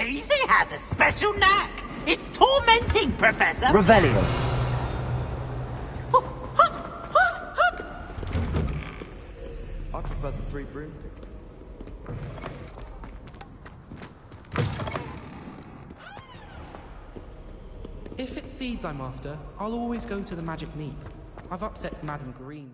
Daisy has a special knack. It's tormenting, Professor. Revelio. I prefer the three broomsticks. If it's seeds I'm after, I'll always go to the Magic Neep. I've upset Madam Green.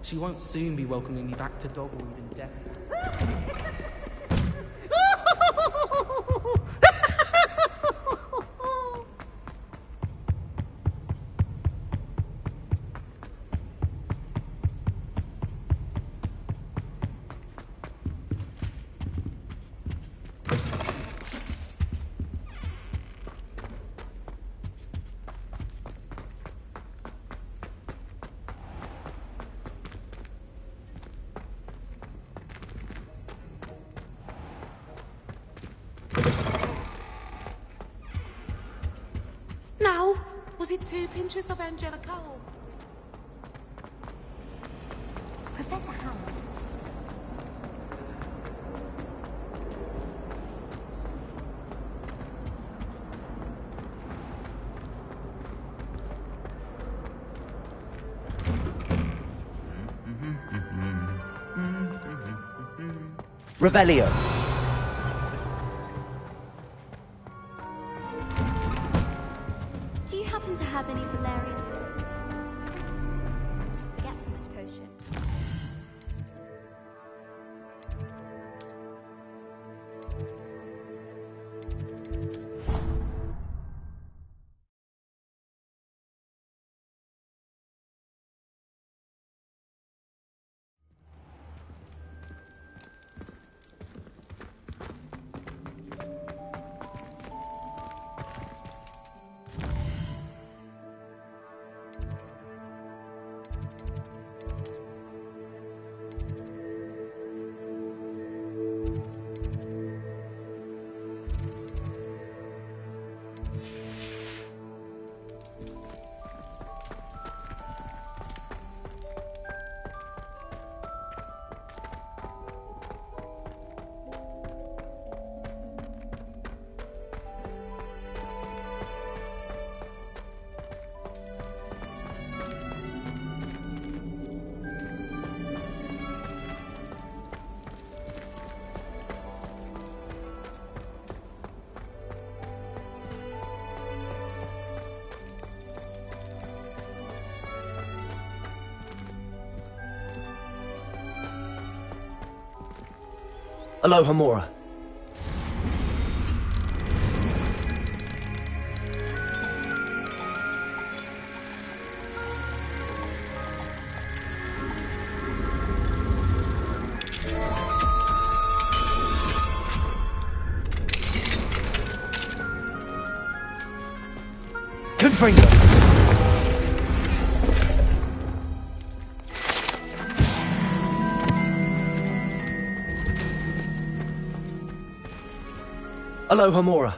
She won't soon be welcoming me back to dog or even death. No, was it 2 pinches of Angelical? Professor Howard. Revelio. Do you happen to have any valerian? Forgetfulness potion. Alohomora. Confringo. Alohomora.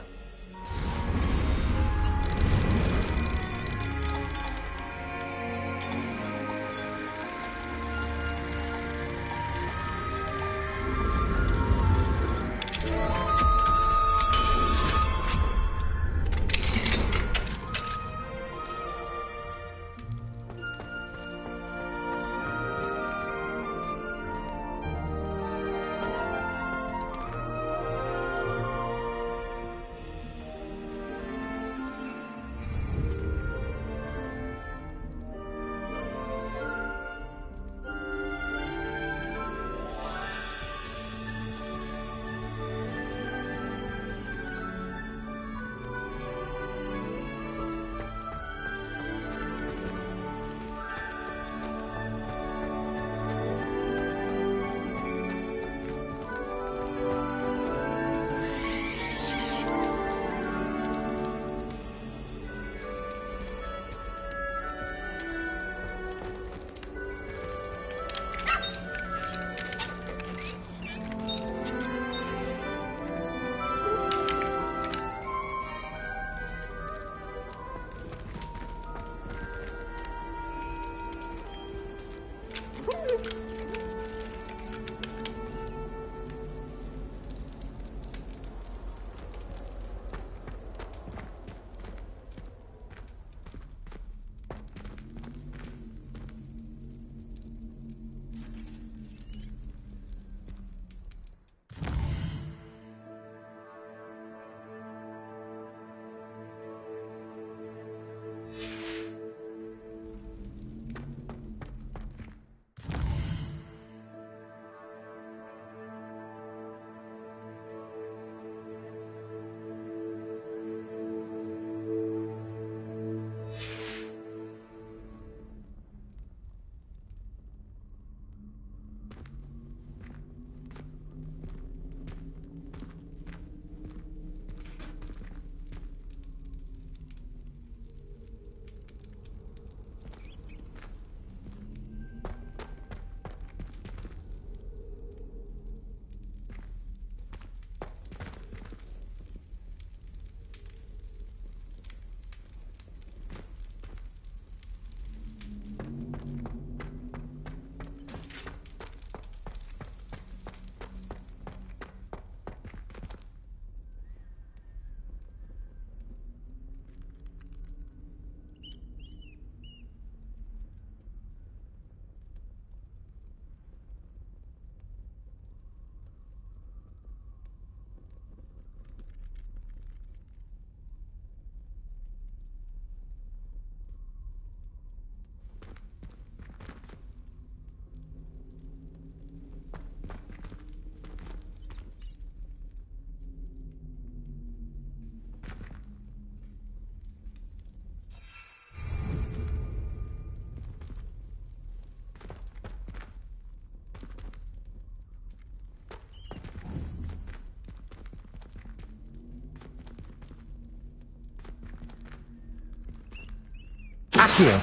Accio.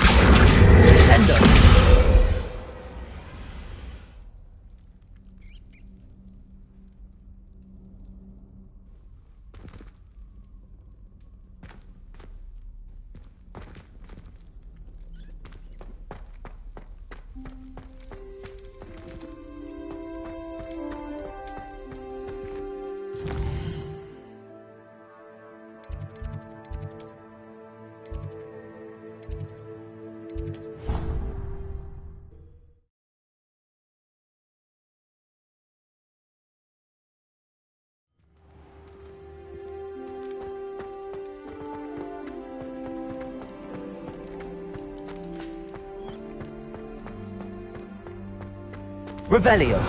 Sendo. Revelio.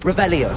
Revelio.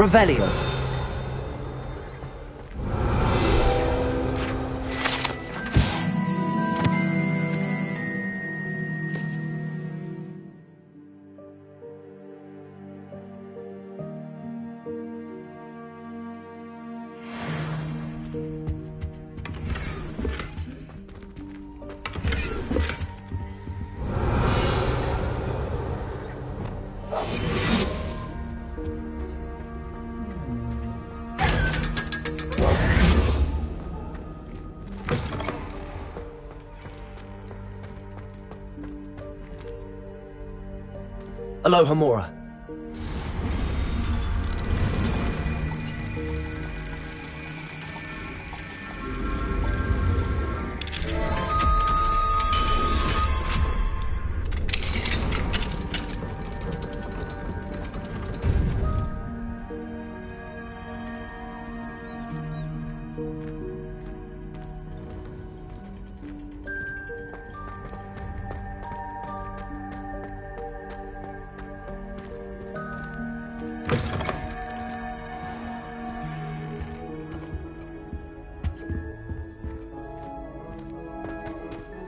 Revelio. Alohomora.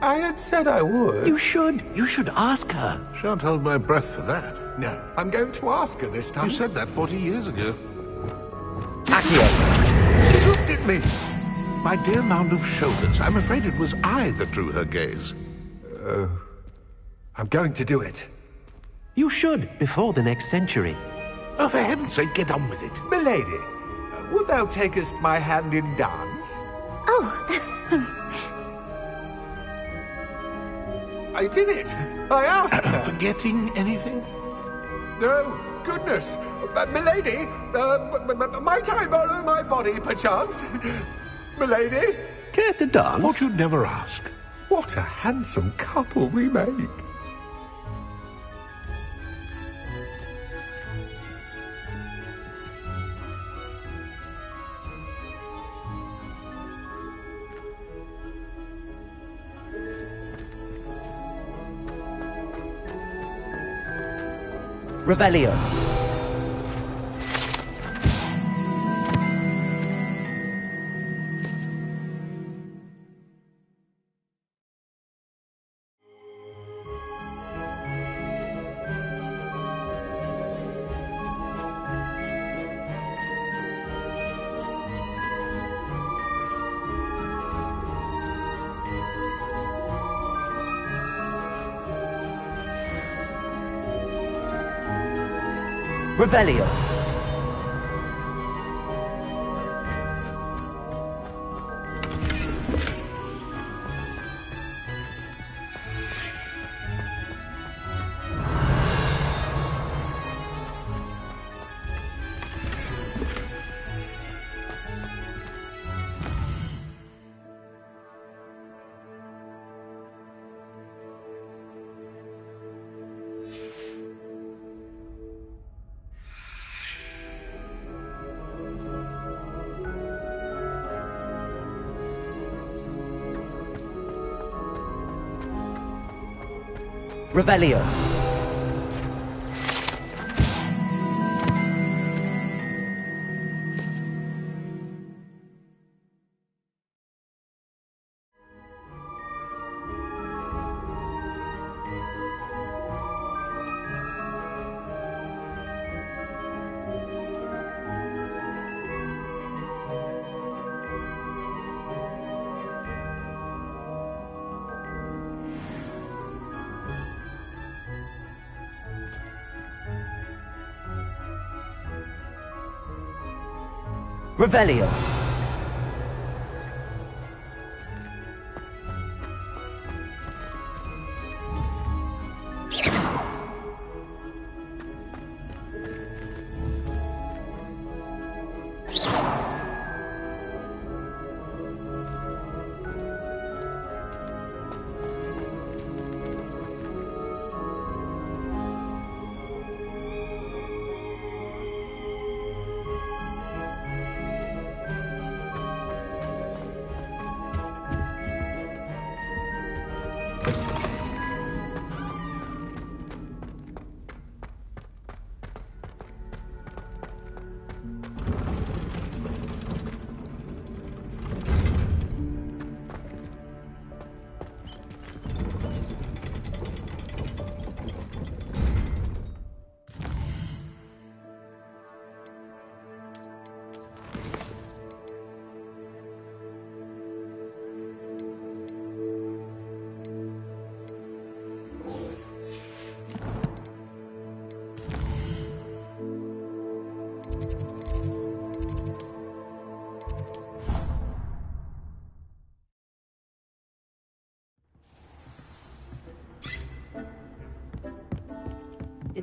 I had said I would. You should ask her. Shan't hold my breath for that. No, I'm going to ask her this time. You said that 40 years ago. Accio. She looked at me. My dear mound of shoulders, I'm afraid it was I that drew her gaze. I'm going to do it. You should, before the next century. Oh, for heaven's sake, get on with it. Milady, would thou takest my hand in dance? Oh, I did it. I asked her. Forgetting anything? Oh, goodness. Milady, might I borrow my body, perchance? Milady? Care to dance? Thought you'd never ask. What a handsome couple we make. Revelio. Revelio. Revelio. Revelio.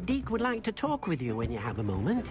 Deek would like to talk with you when you have a moment.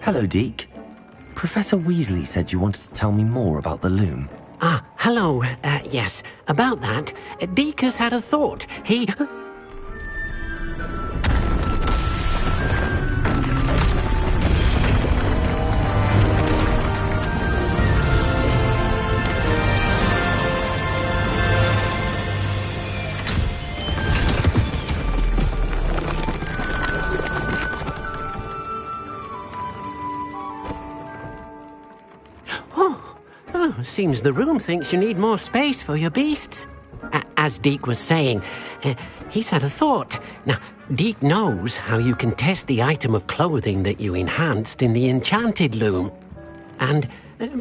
Hello, Deek. Professor Weasley said you wanted to tell me more about the loom. Ah, hello. Yes, about that. Deek has had a thought. He... Seems the room thinks you need more space for your beasts. As Deek was saying, he's had a thought. Now, Deek knows how you can test the item of clothing that you enhanced in the enchanted loom. And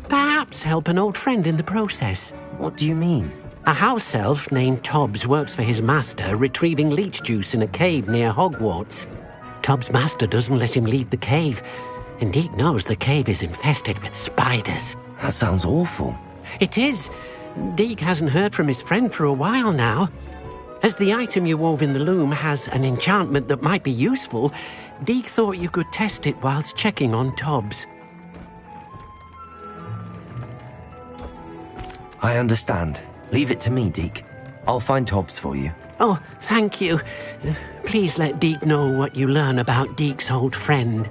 perhaps help an old friend in the process. What do you mean? A house elf named Tobbs works for his master retrieving leech juice in a cave near Hogwarts. Tobbs' master doesn't let him leave the cave, and Deek knows the cave is infested with spiders. That sounds awful. It is. Deek hasn't heard from his friend for a while now. As the item you wove in the loom has an enchantment that might be useful, Deek thought you could test it whilst checking on Tobbs. I understand. Leave it to me, Deek. I'll find Tobbs for you. Oh, thank you. Please let Deek know what you learn about Deek's old friend.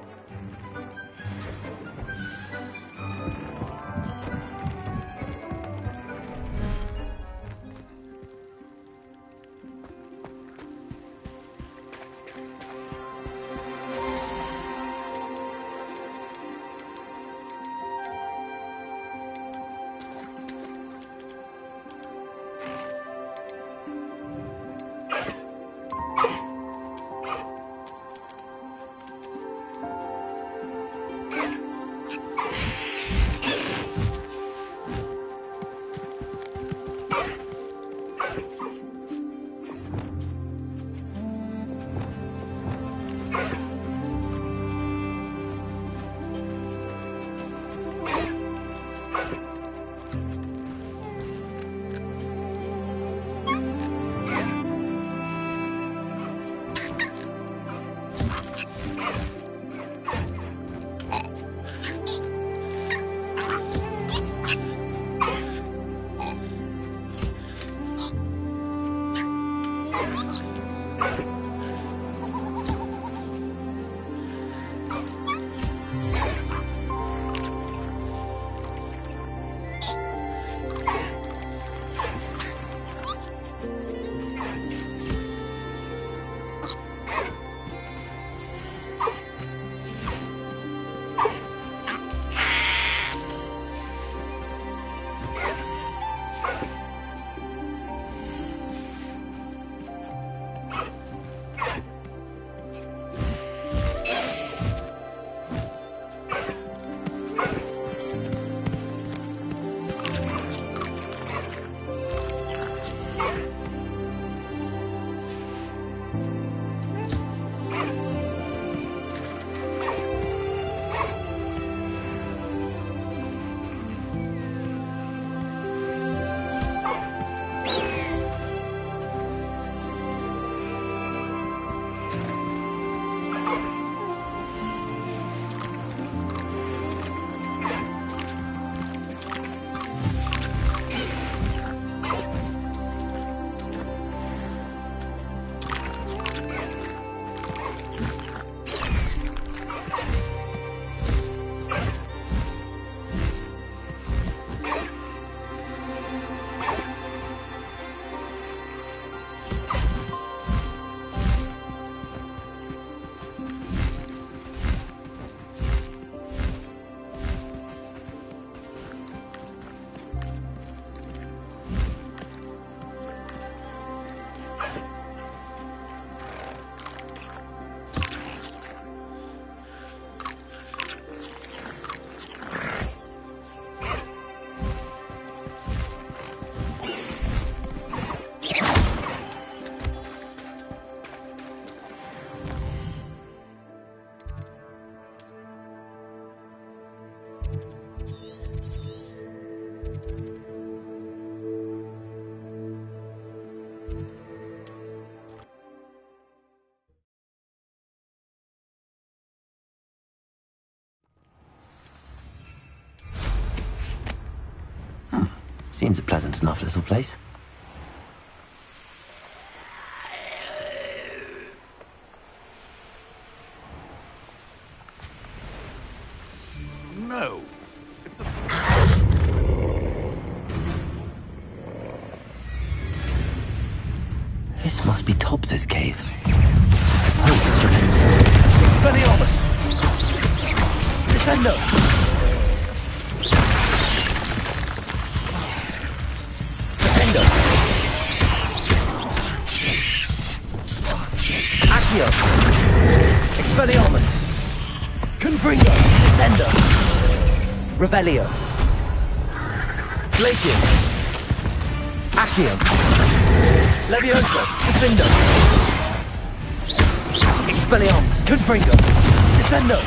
Seems a pleasant enough little place. No. This must be Tobbs's cave. I suppose it's remains. Expelliarmus! Descendo! Defendo! Accio! Expelliarmus! Confringo! Descendo! Revelio! Glacius! Accio! Levioso! Defendo! Expelliarmus! Confringo! Descendo!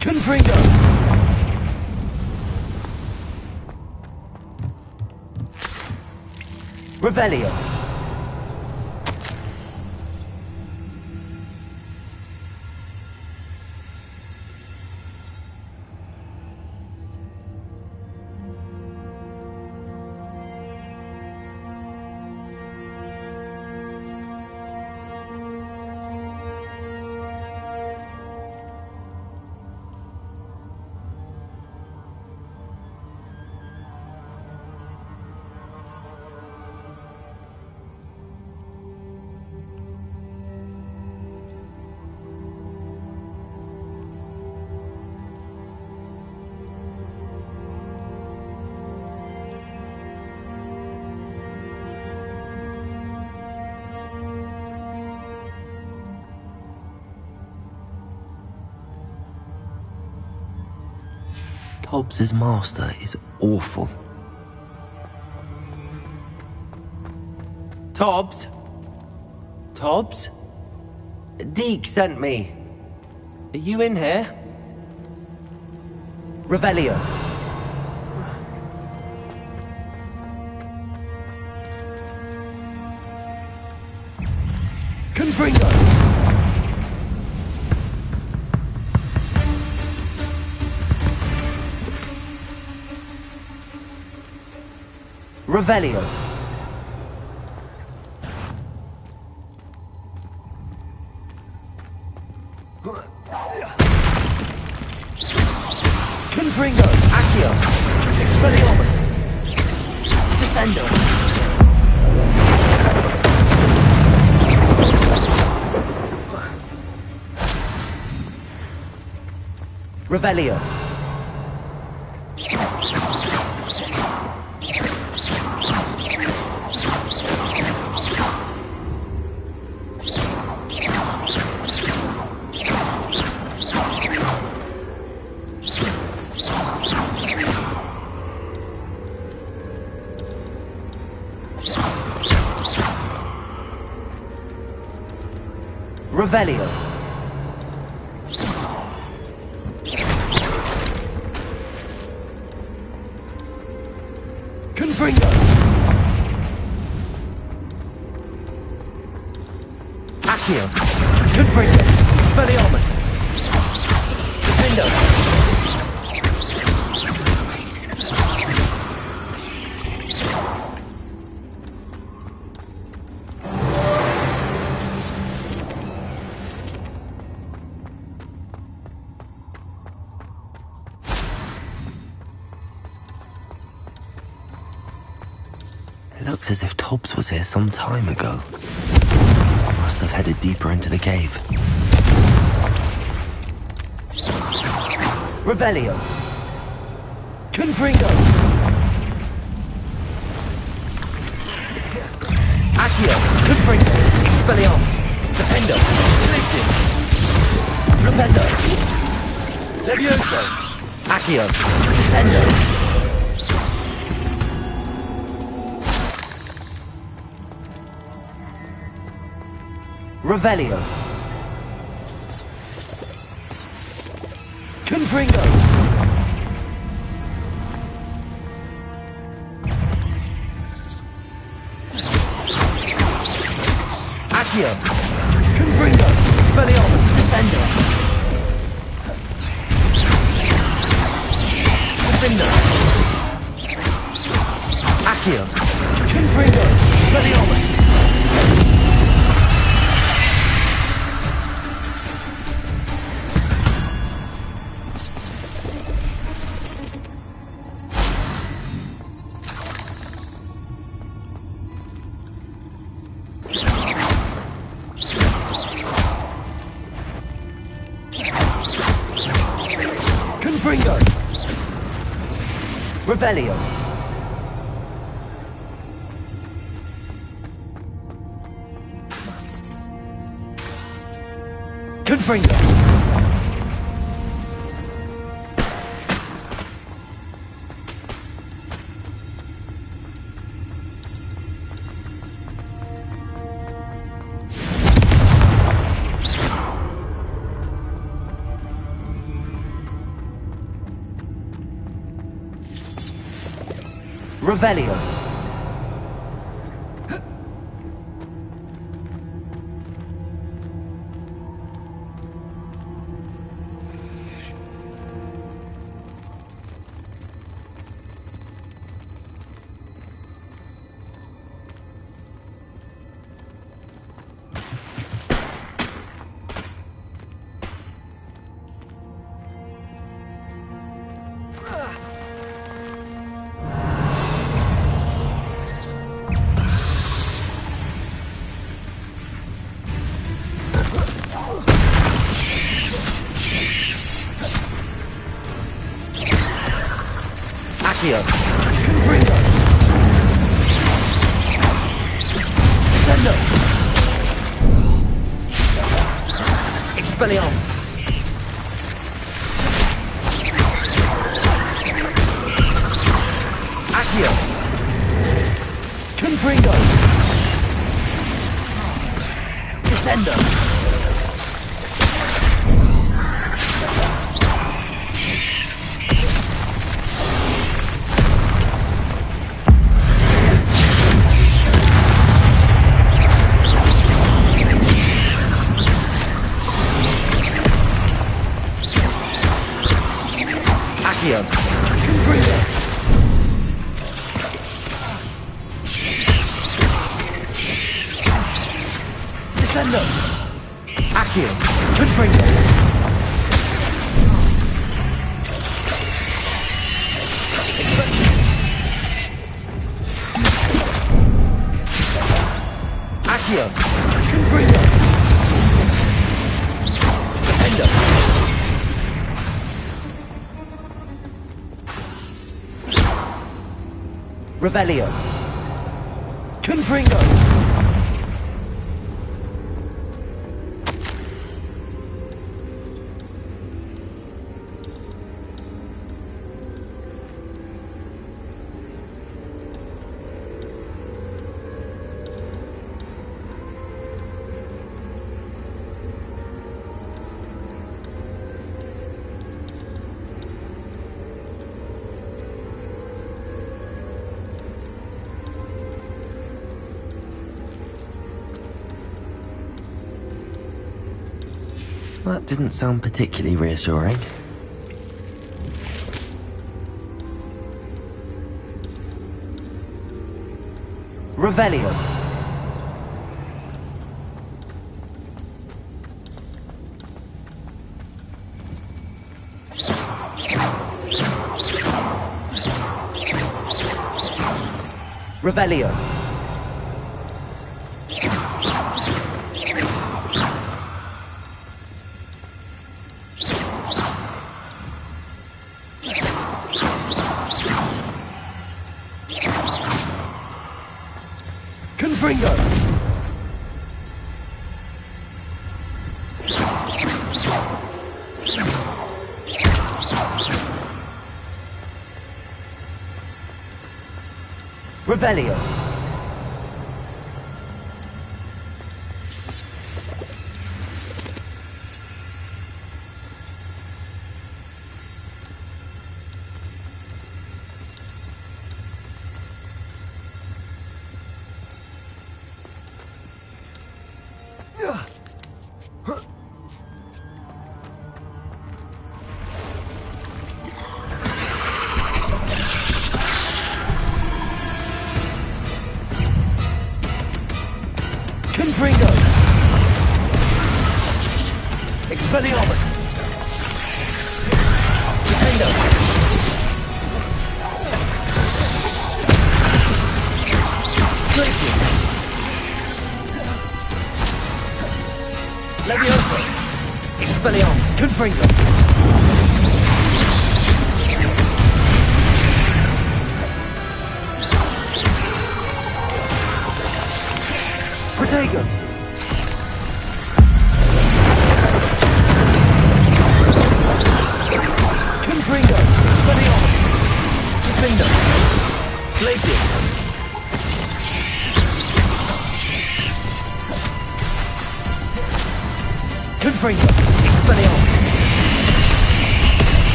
Confringo! Revelio! Tobbs's master is awful. Tobbs? Tobbs? Deke sent me. Are you in here? Revelio. Confringo! Revelio. Confringo. Accio. Expelliarmus. Descendo. Revelio. Revelio. Confringo. Accio. Confringo. Expelliarmus. Defendo. It looks as if Tobbs was here some time ago. Must have headed deeper into the cave. Revelio. Confringo. Accio. Confringo. Expelliarmus. Defendo. Glacius. Flipendo. Levioso. Accio. Descendo. Revelio. Confringo. Accio. Confringo. Expelliarmus. Descendo. Defender. Accio. Confringo. Expelliarmus. Confringo. Revelio. Confringo. Revelio. Accio. Confringo. Descendo. Expelliarmus. Accio. Confringo. Descendo. Accio. Confringo. Descendo. Accio. Confringo. Accio. Confringo. Defender. Revelio. Confringo. That didn't sound particularly reassuring. Revelio. Revelio. Confringo. Revelio. Confringo! Expelliarmus! Defendo! Glacier! Levioso! Expelliarmus! Confringo! Protego! Confringo! Expelliarmus! Defendo! Glacius! Confringo! Expelliarmus!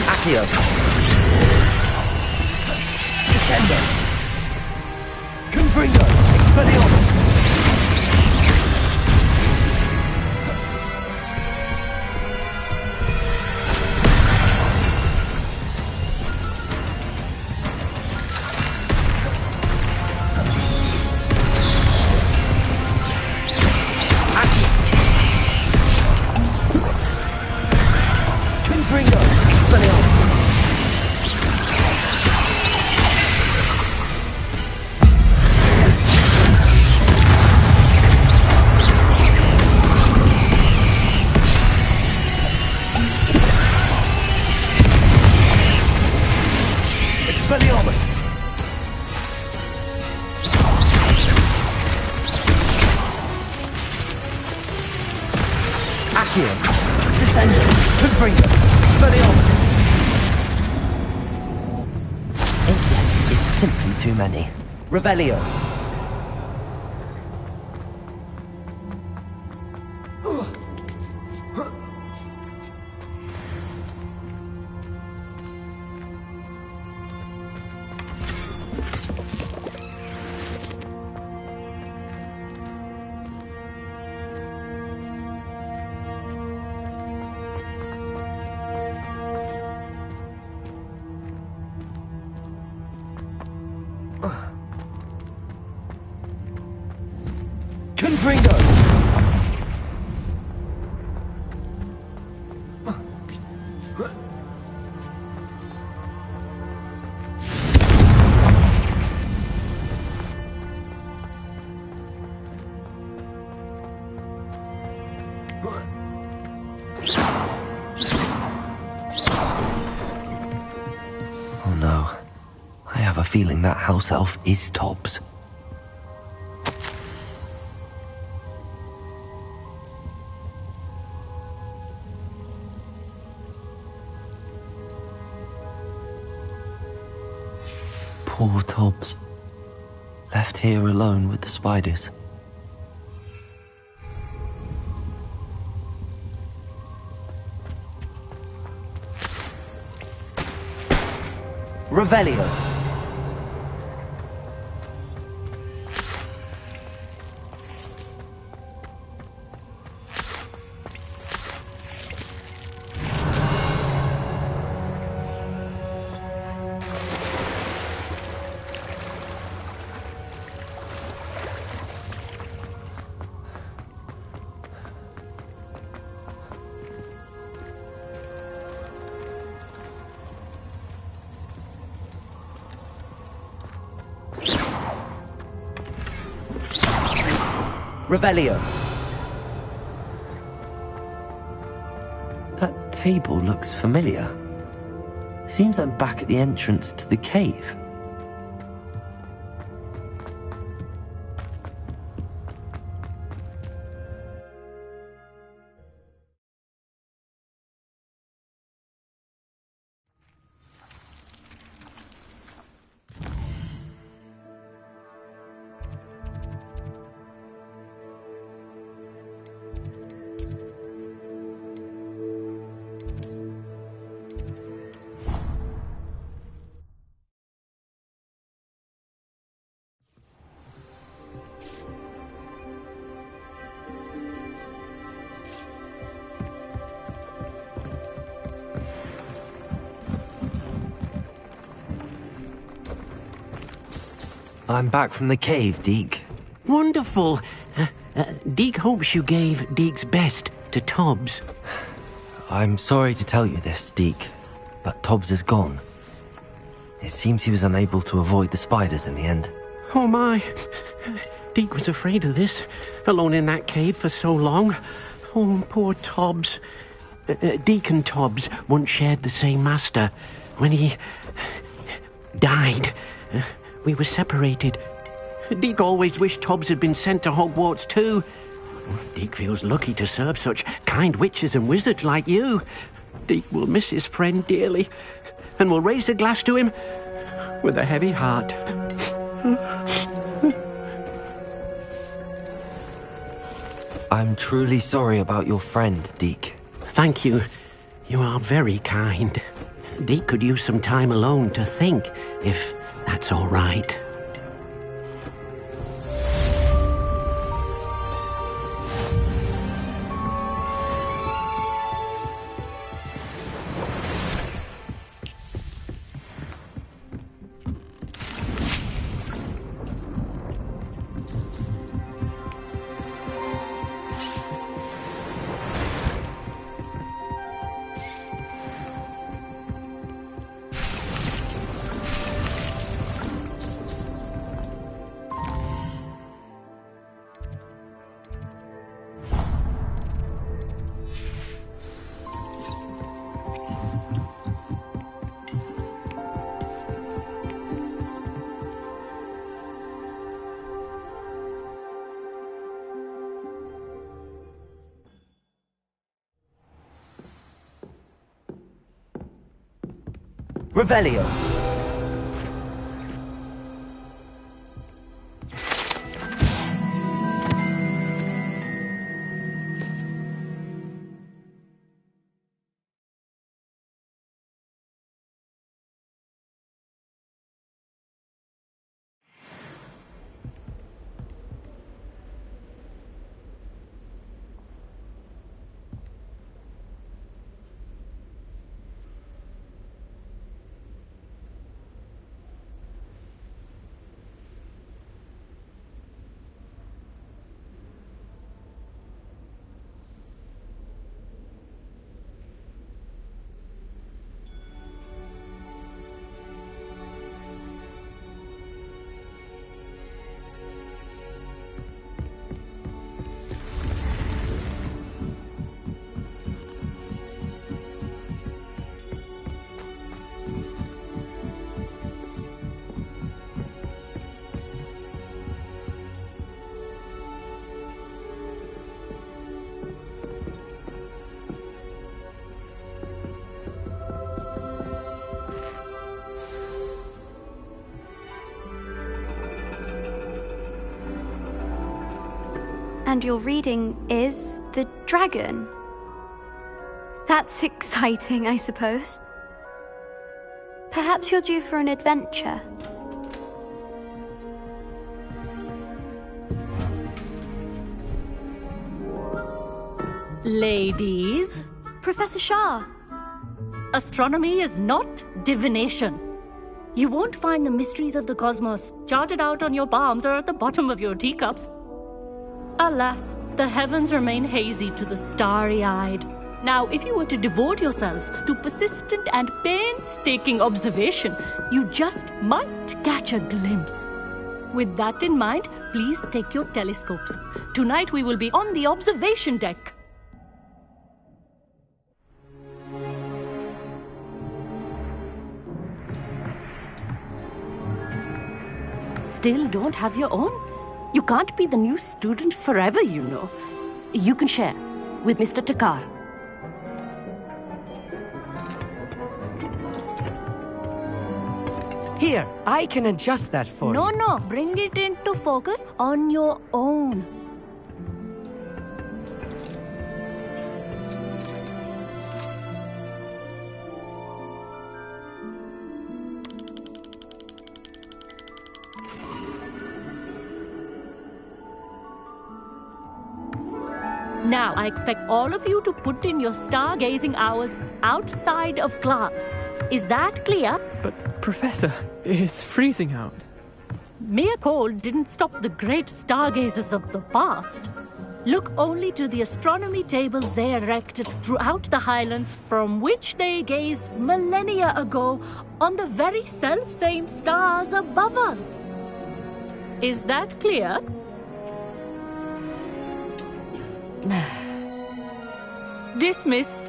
Accio! Descendo! Confringo! Expelliarmus! Accio! Confringo! Expelliarmus! Expelliarmus! Accio! Descendo! Confringo! Expelliarmus! 8 legs is simply too many. Revelio! Confringo! Oh no. I have a feeling that house elf is Tobbs. Poor Tobbs. Left here alone with the spiders. Revelio! Revelio! That table looks familiar. Seems I'm back at the entrance to the cave. I'm back from the cave, Deke. Wonderful. Deke hopes you gave Deke's best to Tobbs. I'm sorry to tell you this, Deke, but Tobbs is gone. It seems he was unable to avoid the spiders in the end. Oh my. Deke was afraid of this, alone in that cave for so long. Oh, poor Tobbs. Deke and Tobbs once shared the same master. When he died, we were separated. Deke always wished Tobbs had been sent to Hogwarts too. Deke feels lucky to serve such kind witches and wizards like you. Deke will miss his friend dearly, and will raise a glass to him with a heavy heart. I'm truly sorry about your friend, Deke. Thank you. You are very kind. Deke could use some time alone to think, if that's all right. Revelio. And your reading is The Dragon. That's exciting, I suppose. Perhaps you're due for an adventure. Ladies, Professor Shah. astronomy is not divination. You won't find the mysteries of the cosmos charted out on your palms or at the bottom of your teacups. Alas, the heavens remain hazy to the starry-eyed. Now, if you were to devote yourselves to persistent and painstaking observation, you just might catch a glimpse. With that in mind, please take your telescopes. Tonight we will be on the observation deck. Still don't have your own? You can't be the new student forever, you know. You can share with Mr. Takar. Here, I can adjust that for you. No, bring it into focus on your own. Now, I expect all of you to put in your stargazing hours outside of class. Is that clear? But, Professor, it's freezing out. mere cold didn't stop the great stargazers of the past. Look only to the astronomy tables they erected throughout the Highlands from which they gazed millennia ago on the very self-same stars above us. Is that clear? Dismissed.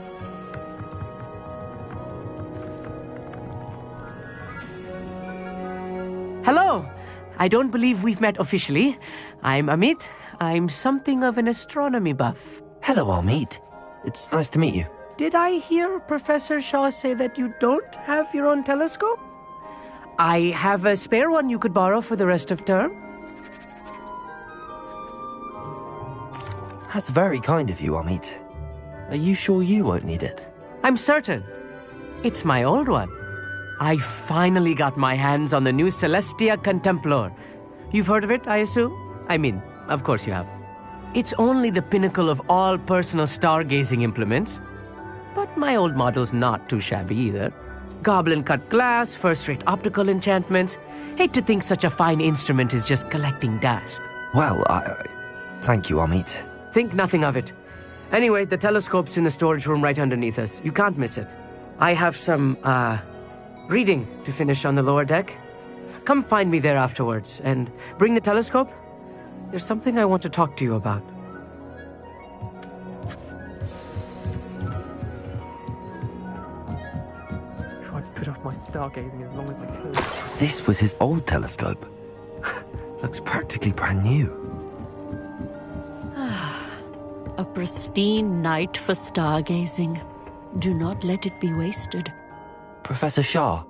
Hello. I don't believe we've met officially. I'm Amit. I'm something of an astronomy buff. Hello, Amit. It's nice to meet you. Did I hear Professor Shaw say that you don't have your own telescope? I have a spare one you could borrow for the rest of term. That's very kind of you, Amit. Are you sure you won't need it? I'm certain. It's my old one. I finally got my hands on the new Celestia Contemplar. You've heard of it, I assume? I mean, of course you have. It's only the pinnacle of all personal stargazing implements. But my old model's not too shabby either. Goblin-cut glass, first-rate optical enchantments. Hate to think such a fine instrument is just collecting dust. Well, thank you, Amit. Think nothing of it. Anyway, the telescope's in the storage room right underneath us. You can't miss it. I have some, reading to finish on the lower deck. Come find me there afterwards, and bring the telescope. There's something I want to talk to you about. Tried to put off my stargazing as long as I could. This was his old telescope. Looks practically brand new. A pristine night for stargazing. Do not let it be wasted. Professor Shah,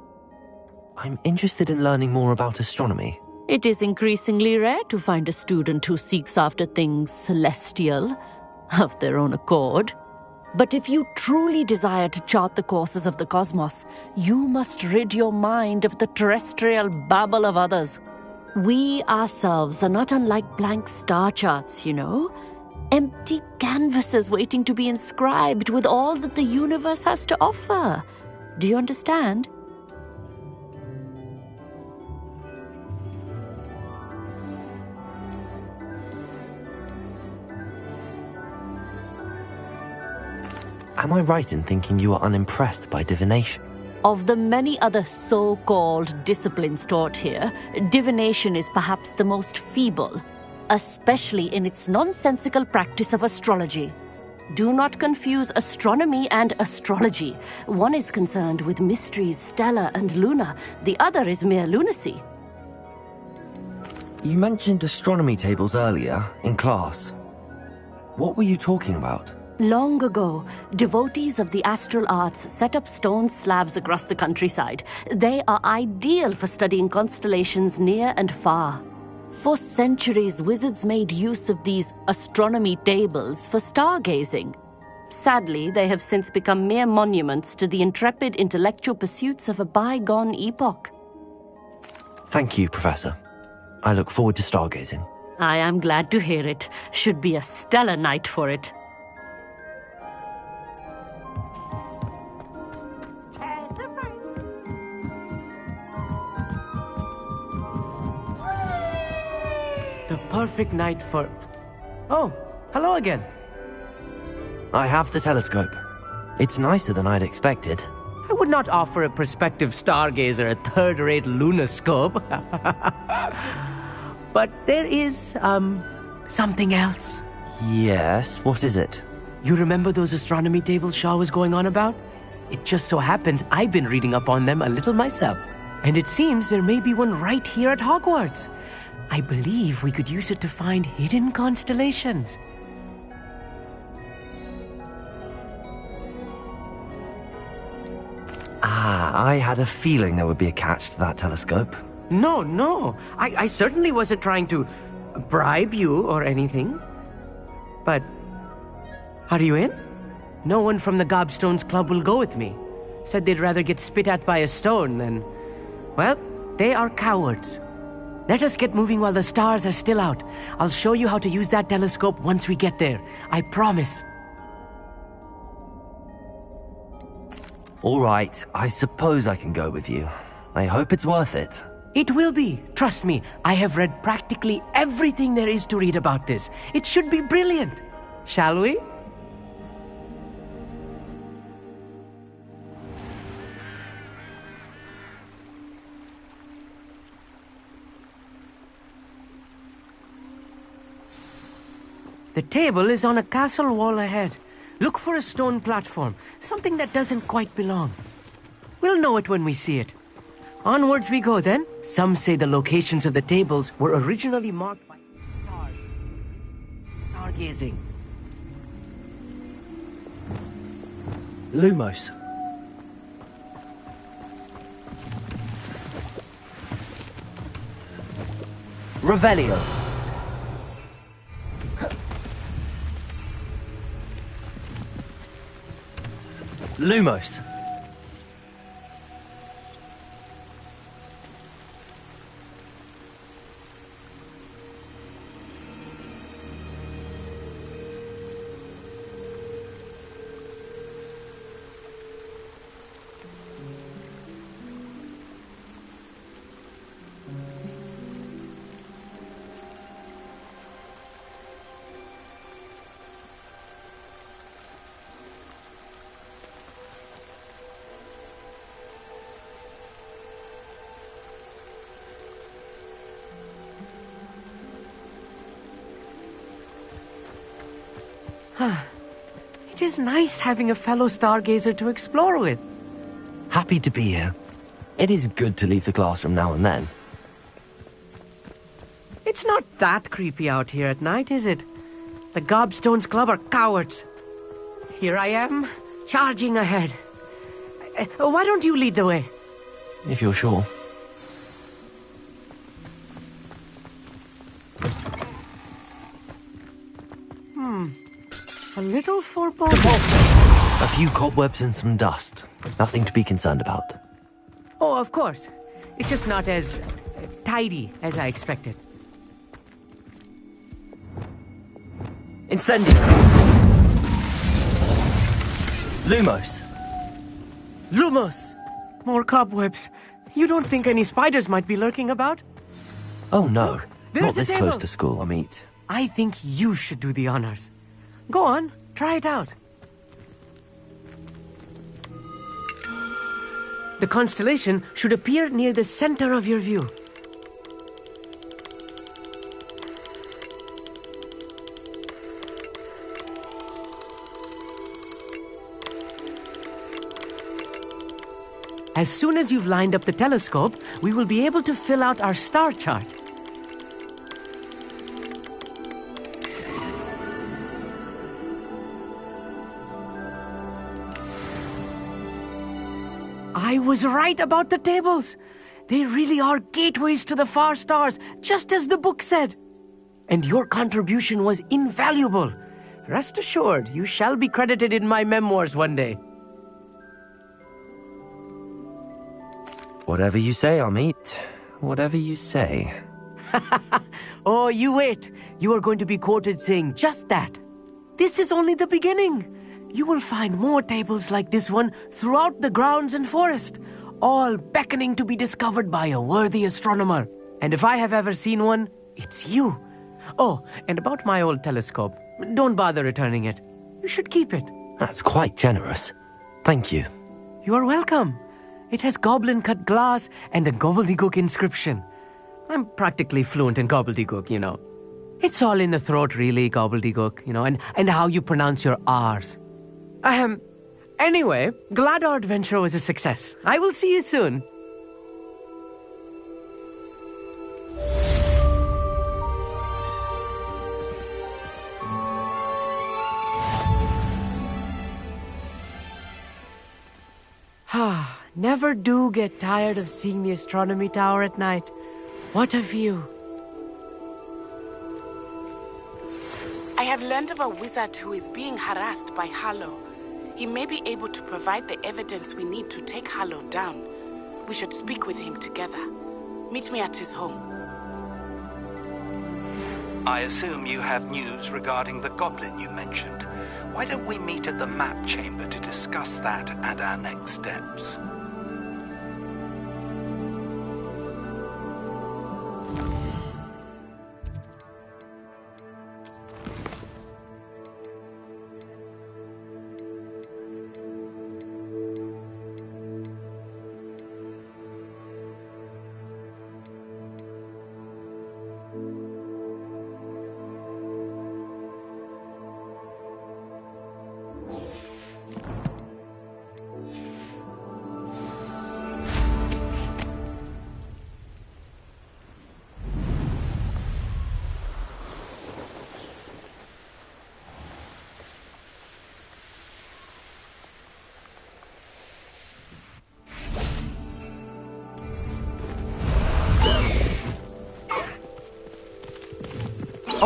I'm interested in learning more about astronomy. It is increasingly rare to find a student who seeks after things celestial, of their own accord. But if you truly desire to chart the courses of the cosmos, you must rid your mind of the terrestrial babble of others. We ourselves are not unlike blank star charts, you know. Empty canvases waiting to be inscribed with all that the universe has to offer. Do you understand? Am I right in thinking you are unimpressed by divination? Of the many other so-called disciplines taught here, divination is perhaps the most feeble, especially in its nonsensical practice of astrology. Do not confuse astronomy and astrology. One is concerned with mysteries stellar and lunar, the other is mere lunacy. You mentioned astronomy tables earlier, in class. What were you talking about? Long ago, devotees of the astral arts set up stone slabs across the countryside. They are ideal for studying constellations near and far. For centuries, wizards made use of these astronomy tables for stargazing. Sadly, they have since become mere monuments to the intrepid intellectual pursuits of a bygone epoch. Thank you, Professor. I look forward to stargazing. I am glad to hear it. Should be a stellar night for it. The perfect night for... Oh, hello again. I have the telescope. It's nicer than I'd expected. I would not offer a prospective stargazer a third-rate lunoscope. But there is, something else. Yes, what is it? You remember those astronomy tables Shaw was going on about? It just so happens I've been reading up on them a little myself. And it seems there may be one right here at Hogwarts. I believe we could use it to find hidden constellations. I had a feeling there would be a catch to that telescope. No. I certainly wasn't trying to bribe you or anything. But, are you in? No one from the Gobstones Club will go with me. Said they'd rather get spit at by a stone than... Well, they are cowards. Let us get moving while the stars are still out. I'll show you how to use that telescope once we get there. I promise. All right, I suppose I can go with you. I hope it's worth it. It will be. Trust me, I have read practically everything there is to read about this. It should be brilliant. Shall we? The table is on a castle wall ahead. Look for a stone platform, something that doesn't quite belong. We'll know it when we see it. Onwards we go then. Some say the locations of the tables were originally marked by stars. Stargazing. Lumos. Revelio. Lumos. It is nice having a fellow stargazer to explore with. Happy to be here. It is good to leave the classroom now and then. It's not that creepy out here at night, is it? The Gobstones Club are cowards. Here I am, charging ahead. Why don't you lead the way? If you're sure. A little foreboding. A few cobwebs and some dust. Nothing to be concerned about. Oh, of course. It's just not as tidy as I expected. Incendio. Lumos. Lumos! More cobwebs. You don't think any spiders might be lurking about? Oh no, Look, there's not the this table. close to school, Amit. I think you should do the honors. Go on, try it out. The constellation should appear near the center of your view. As soon as you've lined up the telescope, we will be able to fill out our star chart. I was right about the tables. They really are gateways to the far stars, just as the book said. And your contribution was invaluable. Rest assured, you shall be credited in my memoirs one day. Whatever you say, Amit. Whatever you say. Oh, you wait. You are going to be quoted saying just that. This is only the beginning. You will find more tables like this one throughout the grounds and forest, all beckoning to be discovered by a worthy astronomer. And if I have ever seen one, it's you. Oh, and about my old telescope, don't bother returning it. You should keep it. That's quite generous. Thank you. You are welcome. It has goblin-cut glass and a gobbledygook inscription. I'm practically fluent in gobbledygook, you know. It's all in the throat, really, gobbledygook, you know, and how you pronounce your R's. Anyway, glad our adventure was a success. I will see you soon. Never do get tired of seeing the astronomy tower at night. What a view. I have learned of a wizard who is being harassed by Harlow. He may be able to provide the evidence we need to take Harlow down. We should speak with him together. Meet me at his home. I assume you have news regarding the goblin you mentioned. Why don't we meet at the map chamber to discuss that and our next steps?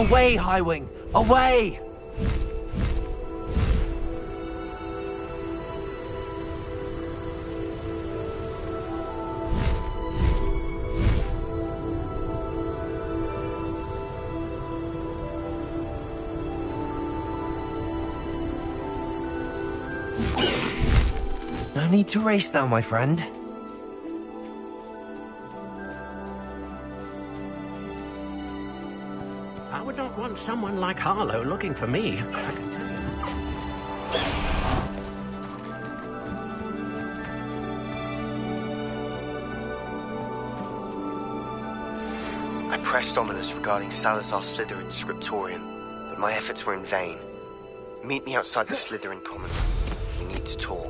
Away, Highwing! Away! No need to race now, my friend. I would not want someone like Harlow looking for me, I can tell you. I pressed Ominous regarding Salazar Slytherin's scriptorium, but my efforts were in vain. Meet me outside the Slytherin Common. We need to talk.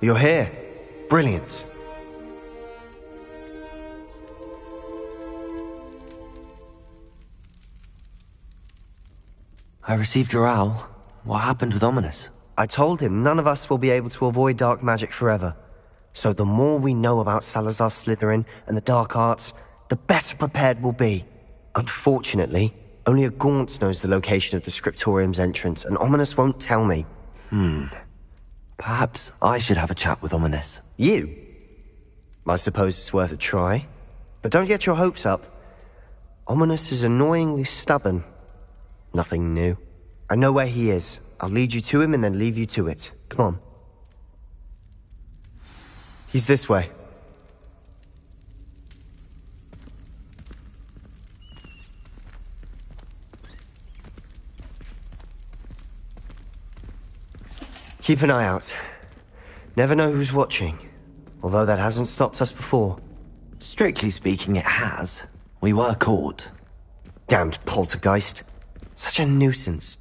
You're here. Brilliant. I received your owl. What happened with Ominous? I told him none of us will be able to avoid dark magic forever. So the more we know about Salazar Slytherin and the dark arts, the better prepared we'll be. Unfortunately, only a Gaunt knows the location of the scriptorium's entrance, and Ominous won't tell me. Perhaps I should have a chat with Ominous. You? I suppose it's worth a try. But don't get your hopes up. Ominous is annoyingly stubborn. Nothing new. I know where he is. I'll lead you to him and then leave you to it. Come on. He's this way. Keep an eye out. Never know who's watching. Although that hasn't stopped us before. Strictly speaking, it has. We were caught. Damned poltergeist. Such a nuisance.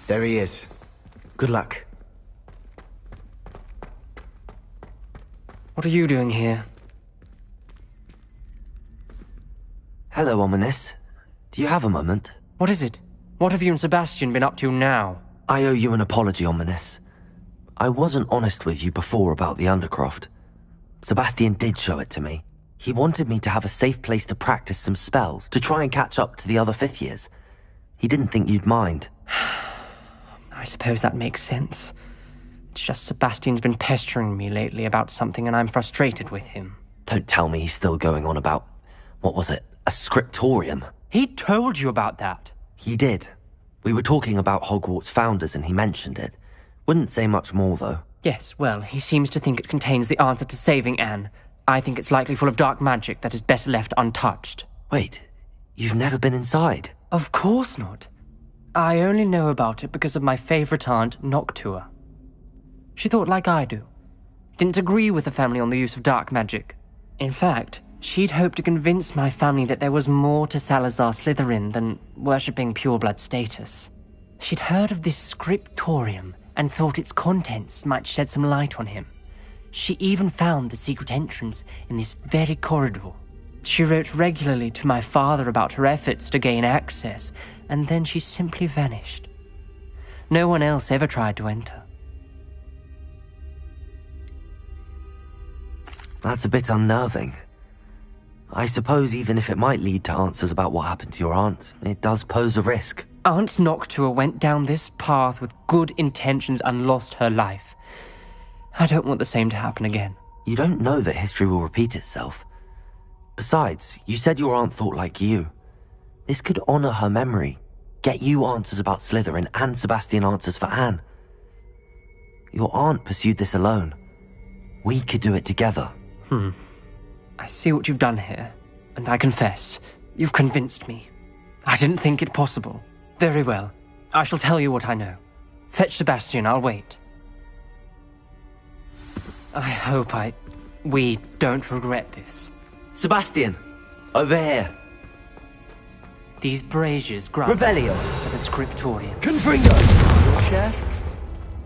There he is. Good luck. What are you doing here? Hello, Ominous. Do you have a moment? What is it? What have you and Sebastian been up to now? I owe you an apology, Ominous. I wasn't honest with you before about the Undercroft. Sebastian did show it to me. He wanted me to have a safe place to practice some spells, to try and catch up to the other fifth years. He didn't think you'd mind. I suppose that makes sense. It's just Sebastian's been pestering me lately about something and I'm frustrated with him. Don't tell me he's still going on about, what was it, a scriptorium? He told you about that. He did. We were talking about Hogwarts founders and he mentioned it. Wouldn't say much more, though. Yes, well, he seems to think it contains the answer to saving Anne. I think it's likely full of dark magic that is better left untouched. Wait, you've never been inside? Of course not. I only know about it because of my favourite aunt, Noctua. She thought like I do. Didn't agree with the family on the use of dark magic. In fact, she'd hoped to convince my family that there was more to Salazar Slytherin than worshipping pureblood status. She'd heard of this scriptorium and thought its contents might shed some light on him. She even found the secret entrance in this very corridor. She wrote regularly to my father about her efforts to gain access, and then she simply vanished. No one else ever tried to enter. That's a bit unnerving. I suppose even if it might lead to answers about what happened to your aunt, it does pose a risk. Aunt Noctua went down this path with good intentions and lost her life. I don't want the same to happen again. You don't know that history will repeat itself. Besides, you said your aunt thought like you. This could honor her memory, get you answers about Slytherin and Sebastian answers for Anne. Your aunt pursued this alone. We could do it together. I see what you've done here, and I confess, you've convinced me. I didn't think it possible. Very well. I shall tell you what I know. Fetch Sebastian, I'll wait. I hope we don't regret this. Sebastian! Over here! These braziers grant Revelio access to the scriptorium. Confringo! Your share?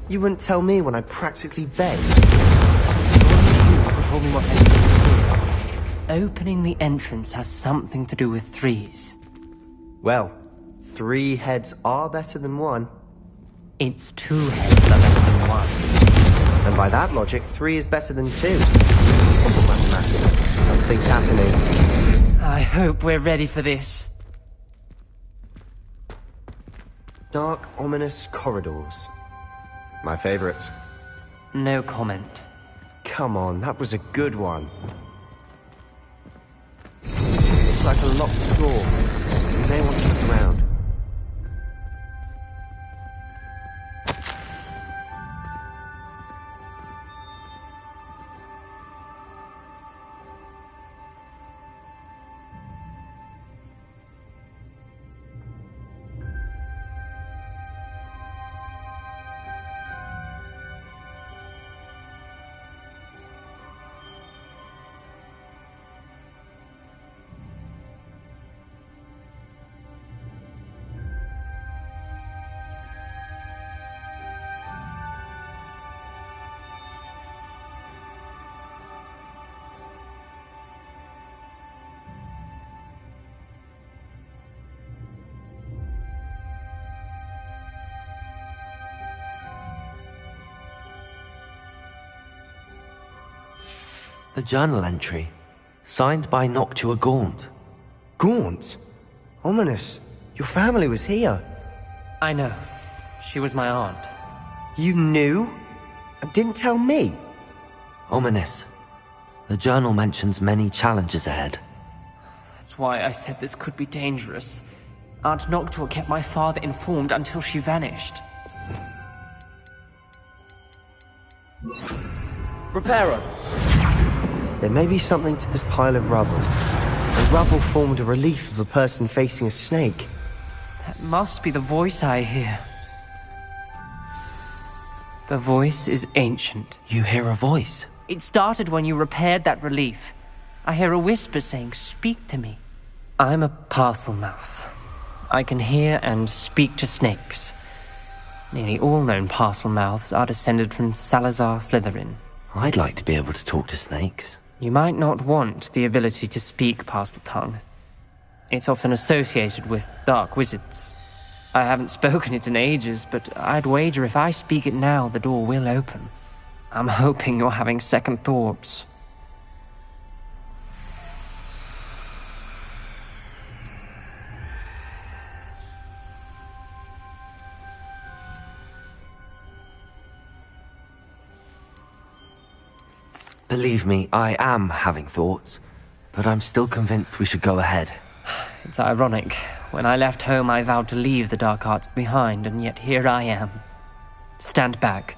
You wouldn't tell me when I practically begged. You told me what I needed to hear. Opening the entrance has something to do with threes. Well, 3 heads are better than 1. It's 2 heads are better than 1. And by that logic, 3 is better than 2. Simple mathematics. Something's happening. I hope we're ready for this. Dark, ominous corridors. My favorite. No comment. Come on, that was a good one. Looks like a locked door. You may want to look around. A journal entry, signed by Noctua Gaunt. Gaunt? Ominous. Your family was here. I know. She was my aunt. You knew? And didn't tell me? Ominous. The journal mentions many challenges ahead. That's why I said this could be dangerous. Aunt Noctua kept my father informed until she vanished. Reparo! There may be something to this pile of rubble. The rubble formed a relief of a person facing a snake. That must be the voice I hear. The voice is ancient. You hear a voice? It started when you repaired that relief. I hear a whisper saying, "Speak to me." I'm a Parselmouth. I can hear and speak to snakes. Nearly all known Parselmouths are descended from Salazar Slytherin. I'd like to be able to talk to snakes. You might not want the ability to speak Parseltongue. It's often associated with dark wizards. I haven't spoken it in ages, but I'd wager if I speak it now, the door will open. I'm hoping you're having second thoughts. Believe me, I am having thoughts, but I'm still convinced we should go ahead. It's ironic. When I left home, I vowed to leave the dark arts behind, and yet here I am. Stand back.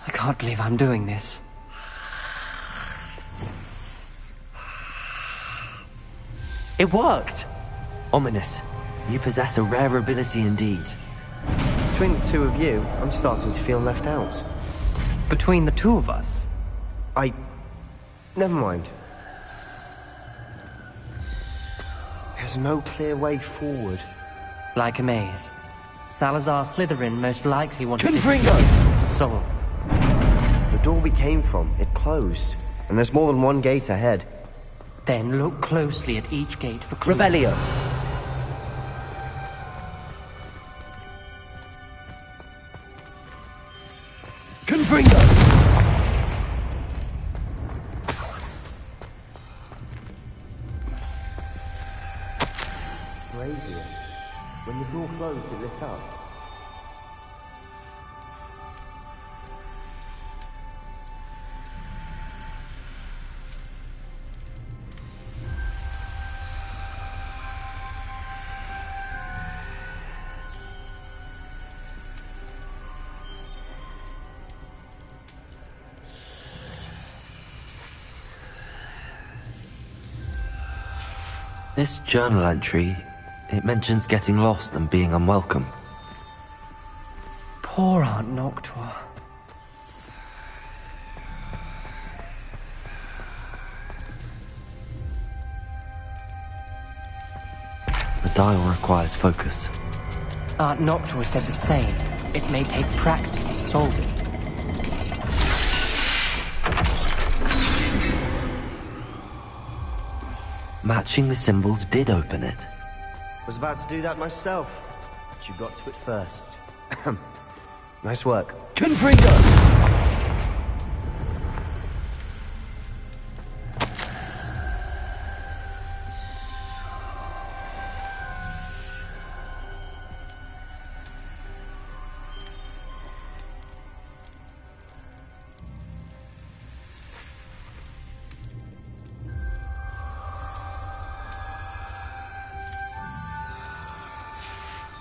I can't believe I'm doing this. It worked! Ominous, you possess a rare ability indeed. Between the two of you, I'm starting to feel left out. Between the two of us? Never mind. There's no clear way forward. Like a maze. Salazar Slytherin most likely wanted Confringo! to solve. The door we came from, it closed. And there's more than one gate ahead. Then look closely at each gate for clues. Revelio! Brazier. When the door closed, it lit up. This journal entry, it mentions getting lost and being unwelcome. Poor Aunt Noctua. The dial requires focus. Aunt Noctua said the same. It may take practice to solve it. Matching the symbols did open it. Was about to do that myself, but you got to it first. Nice work. Confringo!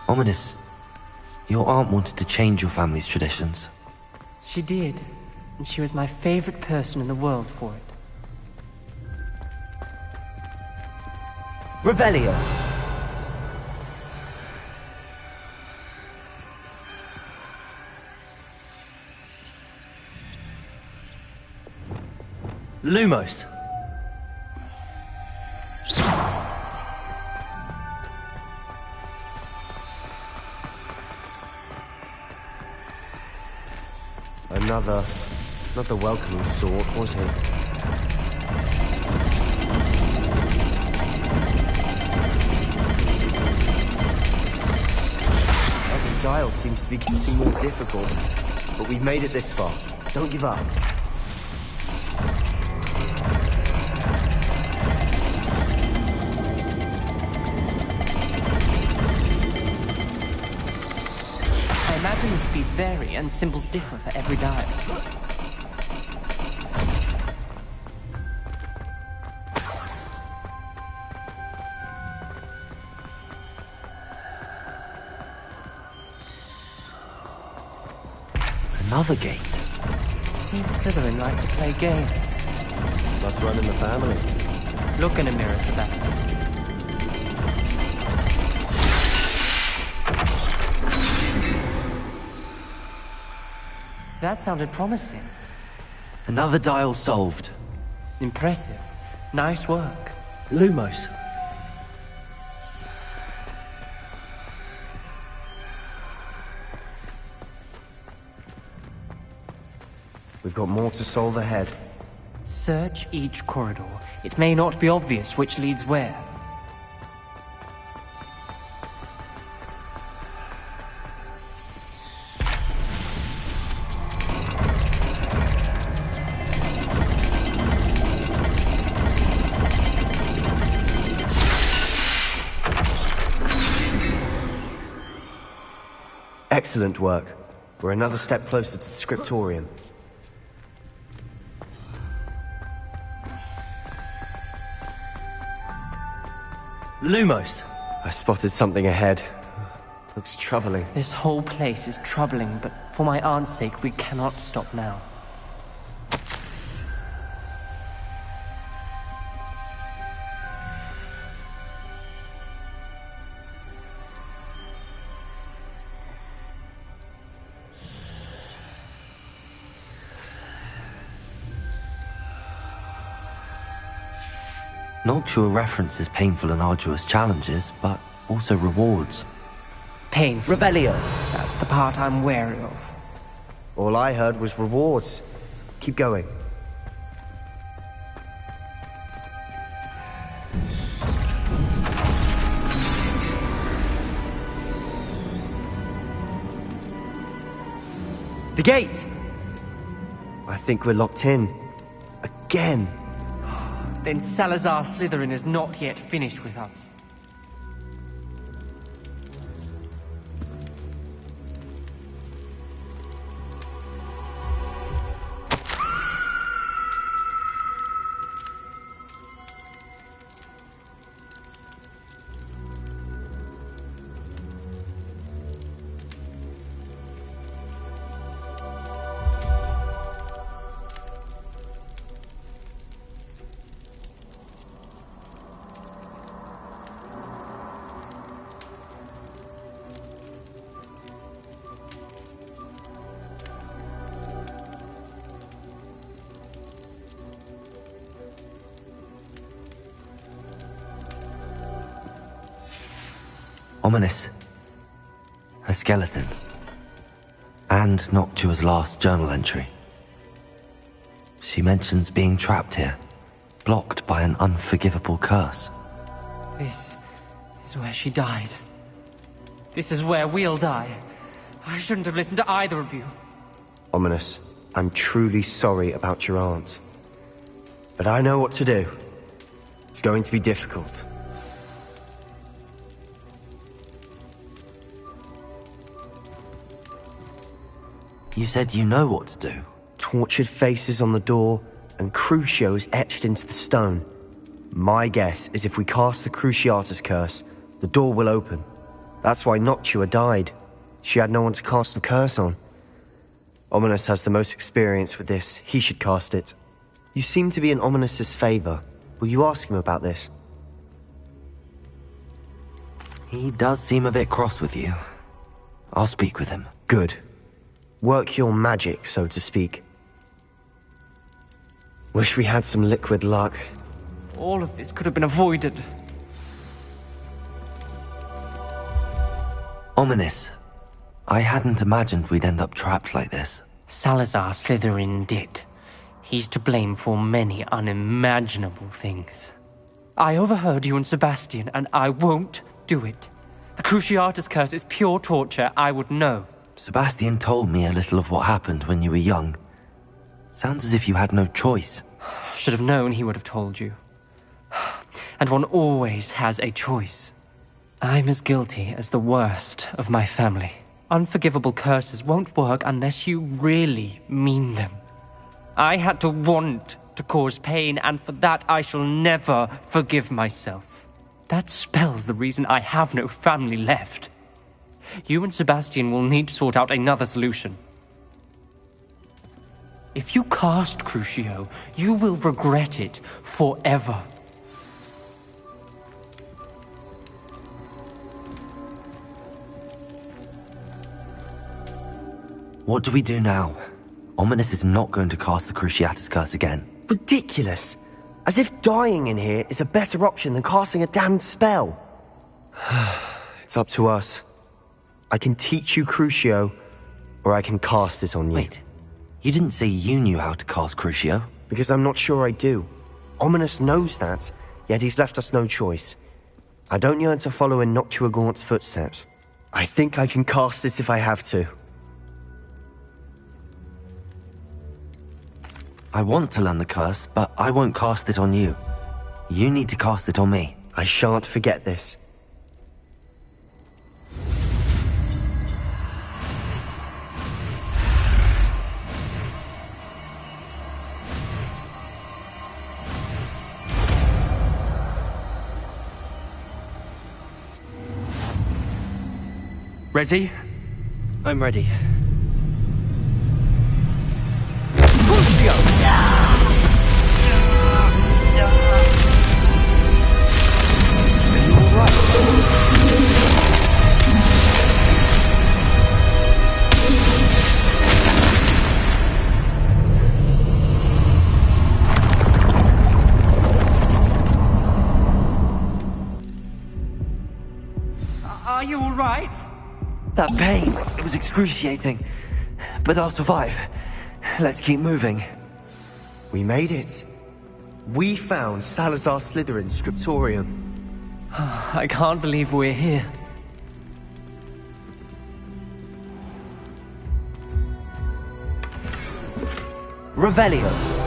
Ominous, your aunt wanted to change your family's traditions. She did, and she was my favorite person in the world for it. Revelio. Lumos. Another welcoming sort, was he? Every dial seems to be getting more difficult, but we've made it this far. Don't give up. I imagine the speeds vary and symbols differ for every dial. Another gate. Seems Slytherin like to play games. Must run in the family. Look in a mirror, Sebastian. That sounded promising. Another dial solved. Impressive. Nice work. Lumos. We've got more to solve ahead. Search each corridor. It may not be obvious which leads where. Excellent work. We're another step closer to the scriptorium. Lumos. I spotted something ahead. Looks troubling. This whole place is troubling, but for my aunt's sake, we cannot stop now. Noctua references painful and arduous challenges, but also rewards. Painful. Revelio. That's the part I'm wary of. All I heard was rewards. Keep going. The gate! I think we're locked in. Again. Then Salazar Slytherin is not yet finished with us. Ominous. A skeleton. And Noctua's last journal entry. She mentions being trapped here, blocked by an unforgivable curse. This is where she died. This is where we'll die. I shouldn't have listened to either of you. Ominous, I'm truly sorry about your aunt. But I know what to do. It's going to be difficult. You said you know what to do. Tortured faces on the door, and Crucios etched into the stone. My guess is if we cast the Cruciatus curse, the door will open. That's why Noctua died. She had no one to cast the curse on. Ominous has the most experience with this. He should cast it. You seem to be in Ominous's favor. Will you ask him about this? He does seem a bit cross with you. I'll speak with him. Good. Work your magic, so to speak. Wish we had some liquid luck. All of this could have been avoided. Ominous. I hadn't imagined we'd end up trapped like this. Salazar Slytherin did. He's to blame for many unimaginable things. I overheard you and Sebastian, and I won't do it. The Cruciatus curse is pure torture. I would know. Sebastian told me a little of what happened when you were young. Sounds as if you had no choice. Should have known he would have told you. And one always has a choice. I'm as guilty as the worst of my family. Unforgivable curses won't work unless you really mean them. I had to want to cause pain, and for that I shall never forgive myself. That spells the reason I have no family left. You and Sebastian will need to sort out another solution. If you cast Crucio, you will regret it forever. What do we do now? Ominous is not going to cast the Cruciatus curse again. Ridiculous! As if dying in here is a better option than casting a damned spell. It's up to us. I can teach you Crucio, or I can cast it on you. Wait, you didn't say you knew how to cast Crucio? Because I'm not sure I do. Ominous knows that, yet he's left us no choice. I don't yearn to follow in Noctua Gaunt's footsteps. I think I can cast it if I have to. I want to learn the curse, but I won't cast it on you. You need to cast it on me. I shan't forget this. Ready? I'm ready. Are you all right? That pain, it was excruciating. But I'll survive. Let's keep moving. We made it. We found Salazar Slytherin's scriptorium. I can't believe we're here. Revelio.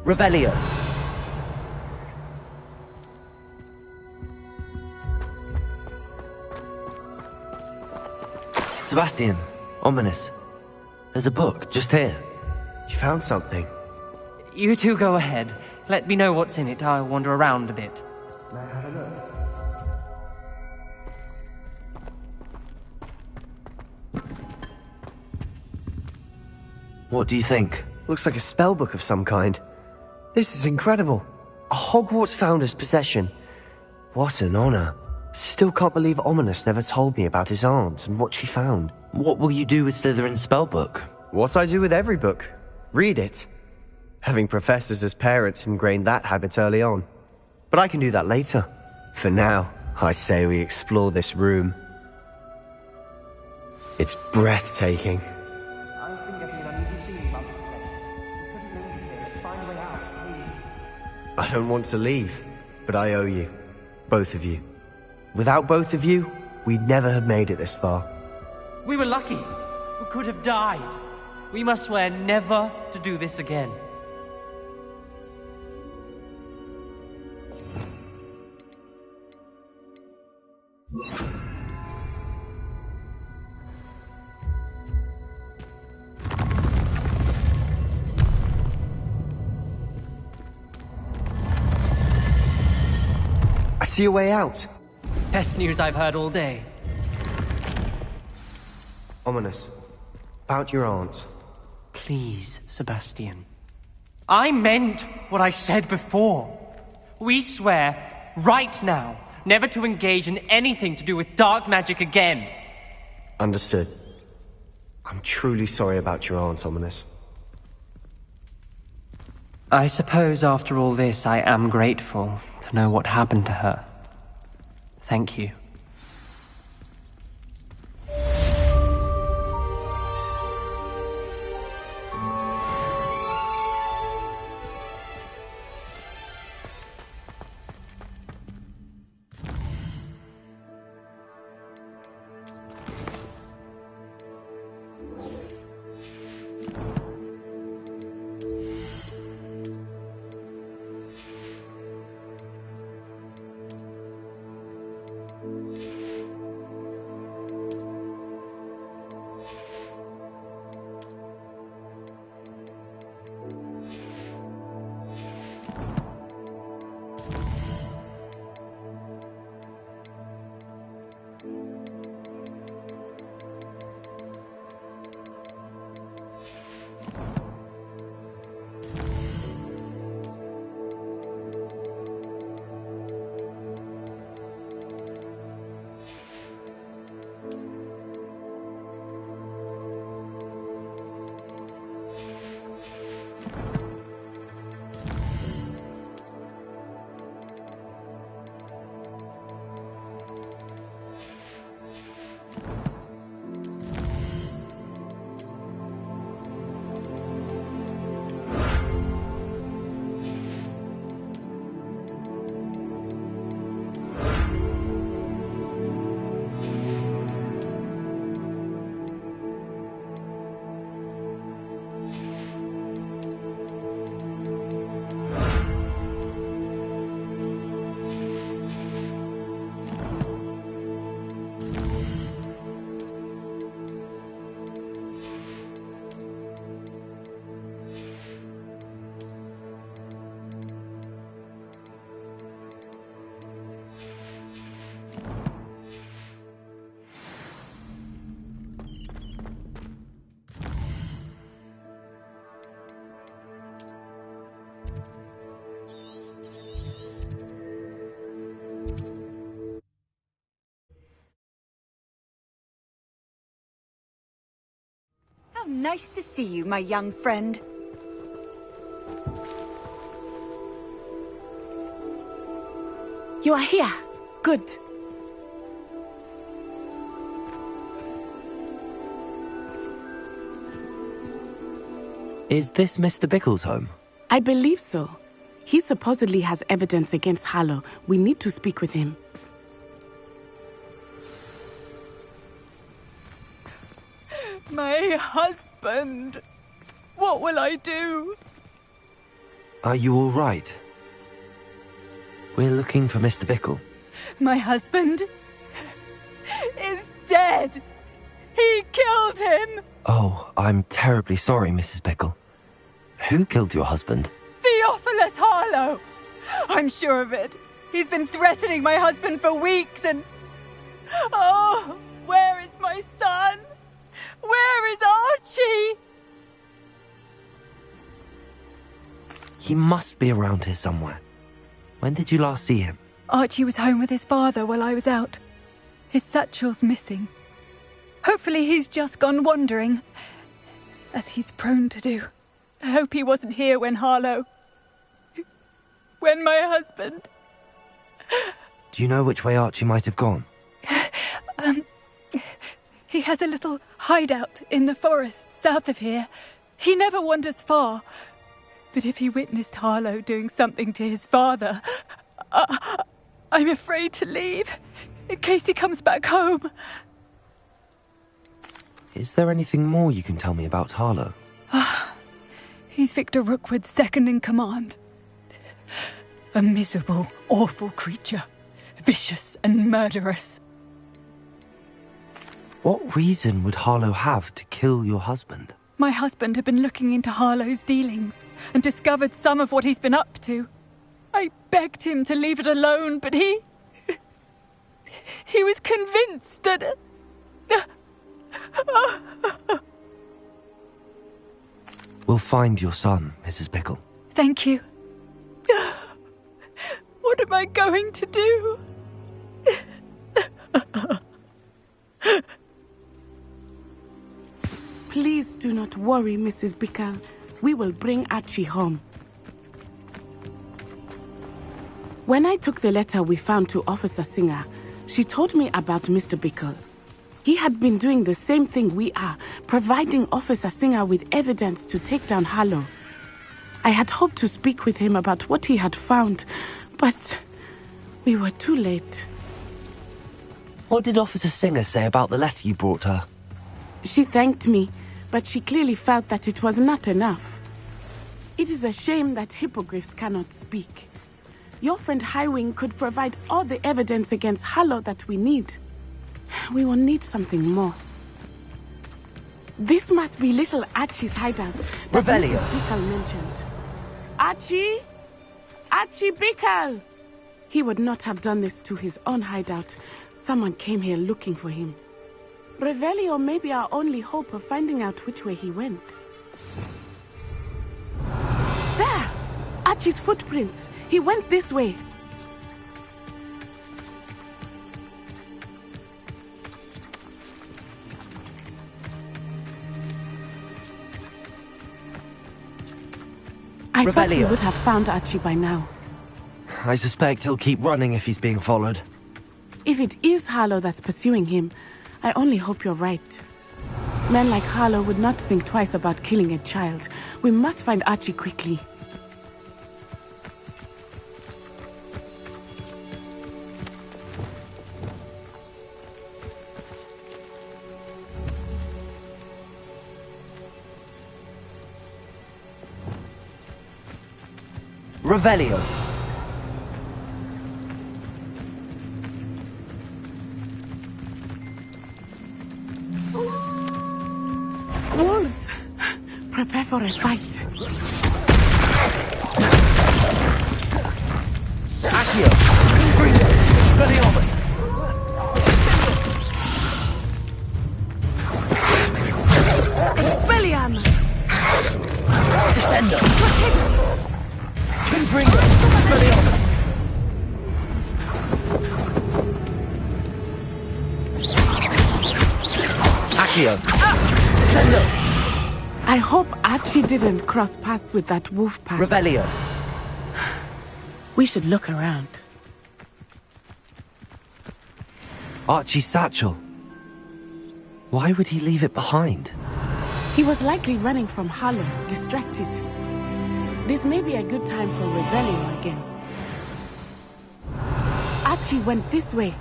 Revelio. Sebastian, ominous. There's a book just here. You found something? You two go ahead. Let me know what's in it. I'll wander around a bit. May I have a look? What do you think? Looks like a spell book of some kind. This is incredible. A Hogwarts founder's possession. What an honor. Still can't believe Ominous never told me about his aunt and what she found. What will you do with Slytherin's spellbook? What I do with every book. Read it. Having professors as parents ingrained that habit early on. But I can do that later. For now, I say we explore this room. It's breathtaking. I've been getting an uneasy feeling about this place. We couldn't leave here. Find a way out, please. I don't want to leave, but I owe you. Both of you. Without both of you, we'd never have made it this far. We were lucky. We could have died. We must swear never to do this again. I see a way out. Best news I've heard all day. Ominous. About your aunt. Please, Sebastian. I meant what I said before. We swear, right now, never to engage in anything to do with dark magic again. Understood. I'm truly sorry about your aunt, Ominous. I suppose after all this, I am grateful to know what happened to her. Thank you. How nice to see you, my young friend. You are here. Good. Is this Mr. Bickle's home? I believe so. He supposedly has evidence against Harlow. We need to speak with him. My husband. What will I do? Are you all right? We're looking for Mr. Bickle. My husband is dead. He killed him. Oh, I'm terribly sorry, Mrs. Bickle. Who killed your husband? Theophilus Harlow. I'm sure of it. He's been threatening my husband for weeks and... Oh, where is my son? Where is Archie? He must be around here somewhere. When did you last see him? Archie was home with his father while I was out. His satchel's missing. Hopefully he's just gone wandering, as he's prone to do. I hope he wasn't here when Harlow... when my husband... Do you know which way Archie might have gone? He has a little hideout in the forest south of here. He never wanders far. But if he witnessed Harlow doing something to his father, I'm afraid to leave, in case he comes back home. Is there anything more you can tell me about Harlow? He's Victor Rookwood's second in command. A miserable, awful creature. Vicious and murderous. What reason would Harlow have to kill your husband? My husband had been looking into Harlow's dealings and discovered some of what he's been up to. I begged him to leave it alone, but he was convinced that... We'll find your son, Mrs. Bickle. Thank you. What am I going to do? Please do not worry, Mrs. Bickle. We will bring Archie home. When I took the letter we found to Officer Singer, she told me about Mr. Bickle. He had been doing the same thing we are, providing Officer Singer with evidence to take down Harlow. I had hoped to speak with him about what he had found, but we were too late. What did Officer Singer say about the letter you brought her? She thanked me, but she clearly felt that it was not enough. It is a shame that hippogriffs cannot speak. Your friend Highwing could provide all the evidence against Harlow that we need. We will need something more. This must be little Archie's hideout that Revelio. Mrs. Bickle mentioned. Archie? Archie Bickle! He would not have done this to his own hideout. Someone came here looking for him. Revelio may be our only hope of finding out which way he went. There! Archie's footprints. He went this way. I thought we would have found Archie by now. I suspect he'll keep running if he's being followed. If it is Harlow that's pursuing him, I only hope you're right. Men like Harlow would not think twice about killing a child. We must find Archie quickly. Revelio. Wolves! Prepare for a fight. Accio! Freedom! Expelliarmus! Expelliarmus! Descendo! Confringo! Expelliarmus! Accio! Descendo! I hope Archie didn't cross paths with that wolf pack. Revelio! We should look around. Archie's satchel. Why would he leave it behind? He was likely running from Harlow, distracted. This may be a good time for Revelio again. Archie went this way.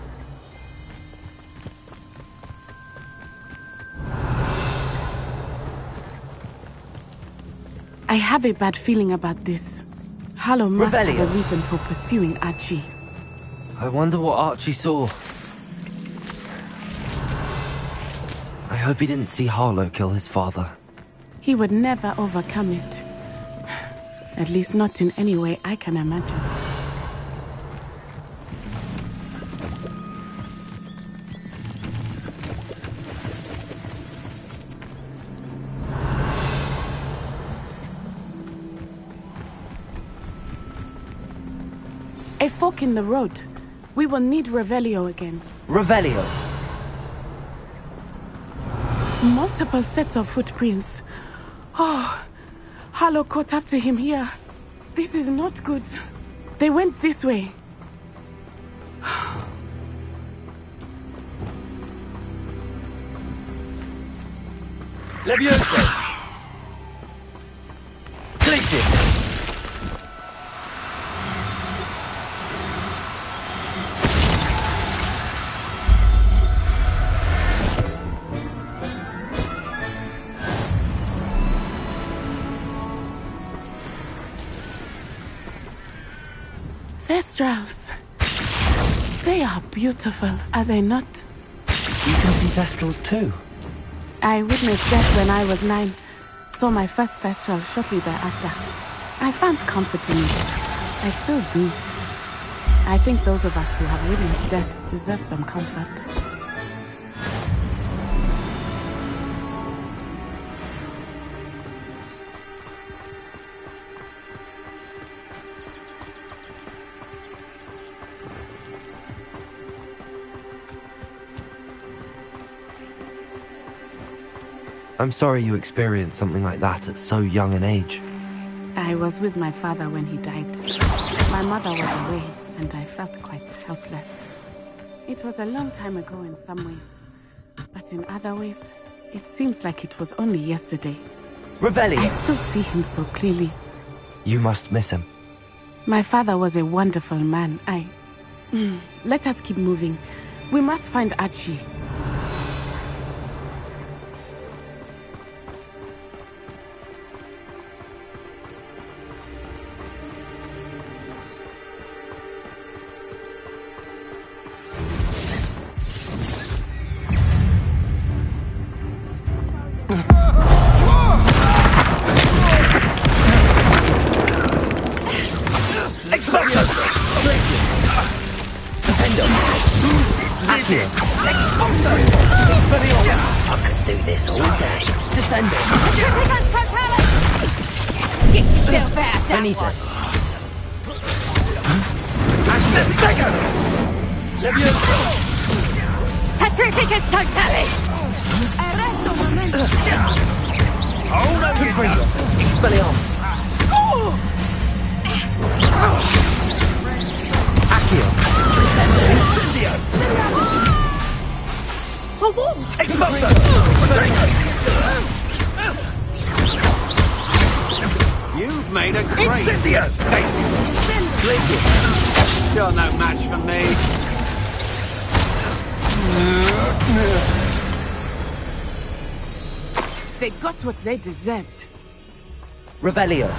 I have a bad feeling about this. Harlow must have Revelio. a reason for pursuing Archie. I wonder what Archie saw. I hope he didn't see Harlow kill his father. He would never overcome it. At least not in any way I can imagine. A fork in the road. We will need Revelio again. Revelio. Multiple sets of footprints. Oh, Harlow caught up to him here. This is not good. They went this way. Levioso. Glacius. Thestrals. They are beautiful, are they not? You can see Thestrals too. I witnessed death when I was 9. Saw my first Thestral shortly thereafter. I found comfort in it. I still do. I think those of us who have witnessed death deserve some comfort. I'm sorry you experienced something like that at so young an age. I was with my father when he died. My mother was away, and I felt quite helpless. It was a long time ago in some ways, but in other ways, it seems like it was only yesterday. Revelio. I still see him so clearly. You must miss him. My father was a wonderful man. Let us keep moving. We must find Archie. I could do this all day. Descending. Get still fast, Benita. Petrificus totalis! Arresto momento! Hold on, Expelliarmus. Accio. Incendio. A wound! Expulso. You've made a great Incendio. Glacius. You're no match for me. They got what they deserved. Revelio.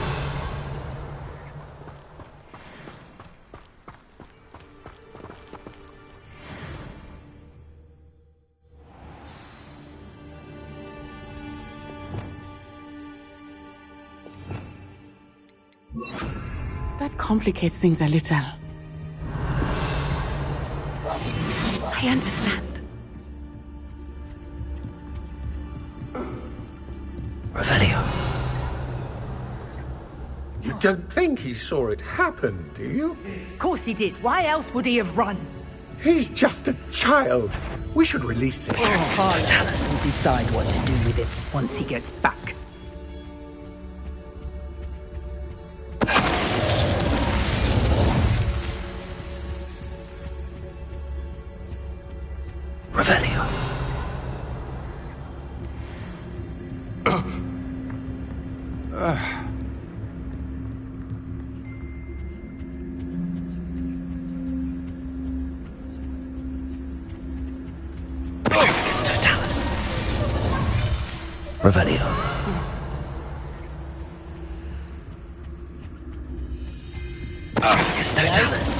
That complicates things a little. I understand. Revelio. You don't think he saw it happen, do you? Of course he did. Why else would he have run? He's just a child. We should release him. Totalis will decide what to do with it once he gets back. Revelio. It's Totalis. Revelio. It's Totalis.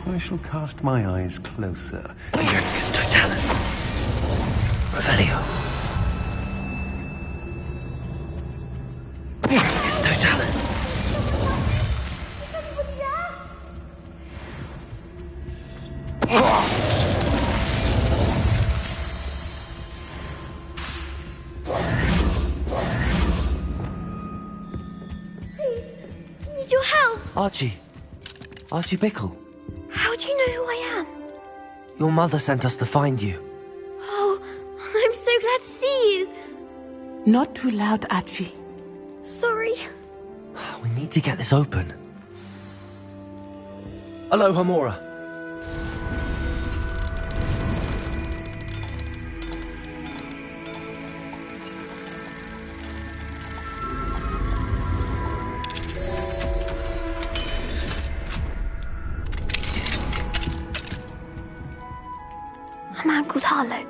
I shall cast my eyes closer. It's Totalis. Revelio. It's Totalis. Need your help. Archie. Archie Bickle. How do you know who I am? Your mother sent us to find you. Oh, I'm so glad to see you. Not too loud, Archie. Sorry. We need to get this open. Hello, Hamura. A man called Harlow.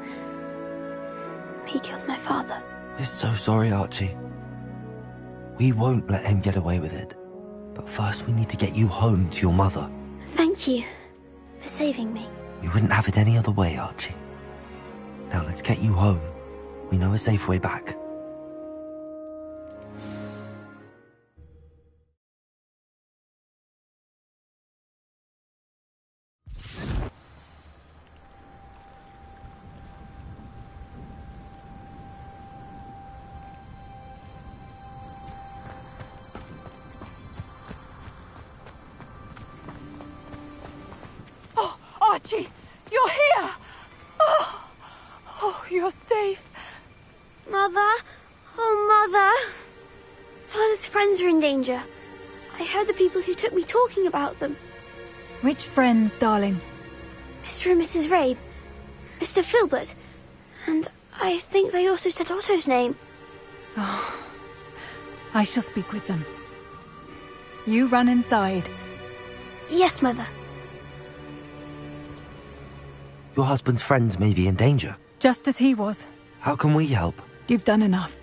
He killed my father. We're so sorry, Archie. We won't let him get away with it. But first we need to get you home to your mother. Thank you for saving me. We wouldn't have it any other way, Archie. Now let's get you home. We know a safe way back. Archie, you're here! Oh, you're safe. Mother? Oh, Mother. Father's friends are in danger. I heard the people who took me talking about them. Which friends, darling? Mr. and Mrs. Rabe, Mr. Filbert, and I think they also said Otto's name. Oh, I shall speak with them. You run inside. Yes, Mother. Your husband's friends may be in danger. Just as he was. How can we help? You've done enough.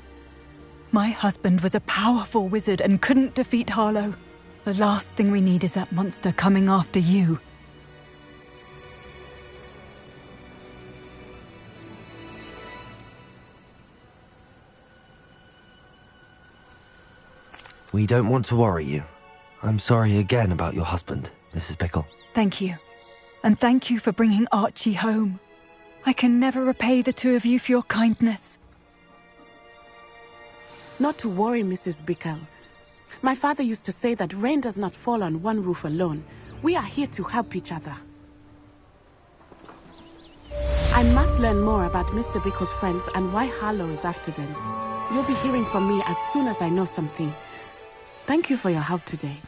My husband was a powerful wizard and couldn't defeat Harlow. The last thing we need is that monster coming after you. We don't want to worry you. I'm sorry again about your husband, Mrs. Bickle. Thank you. And thank you for bringing Archie home. I can never repay the two of you for your kindness. Not to worry, Mrs. Bickle. My father used to say that rain does not fall on one roof alone. We are here to help each other. I must learn more about Mr. Bickle's friends and why Harlow is after them. You'll be hearing from me as soon as I know something. Thank you for your help today.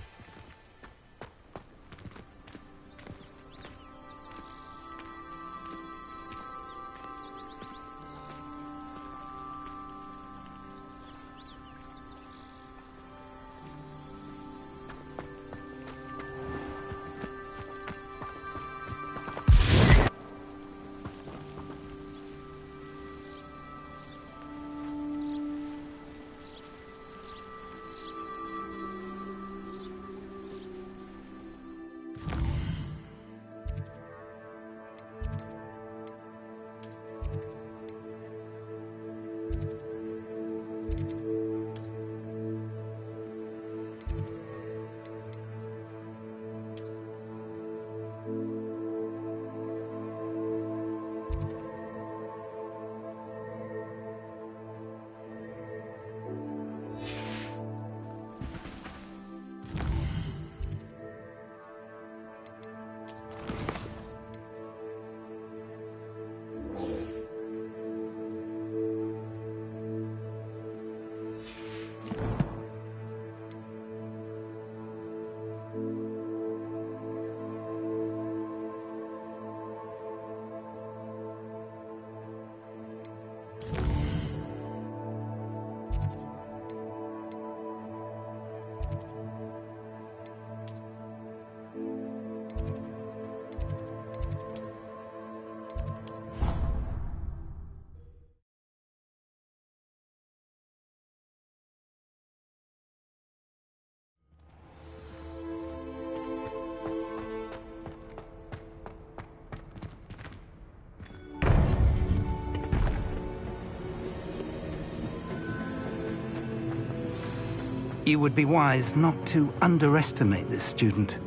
You would be wise not to underestimate this student.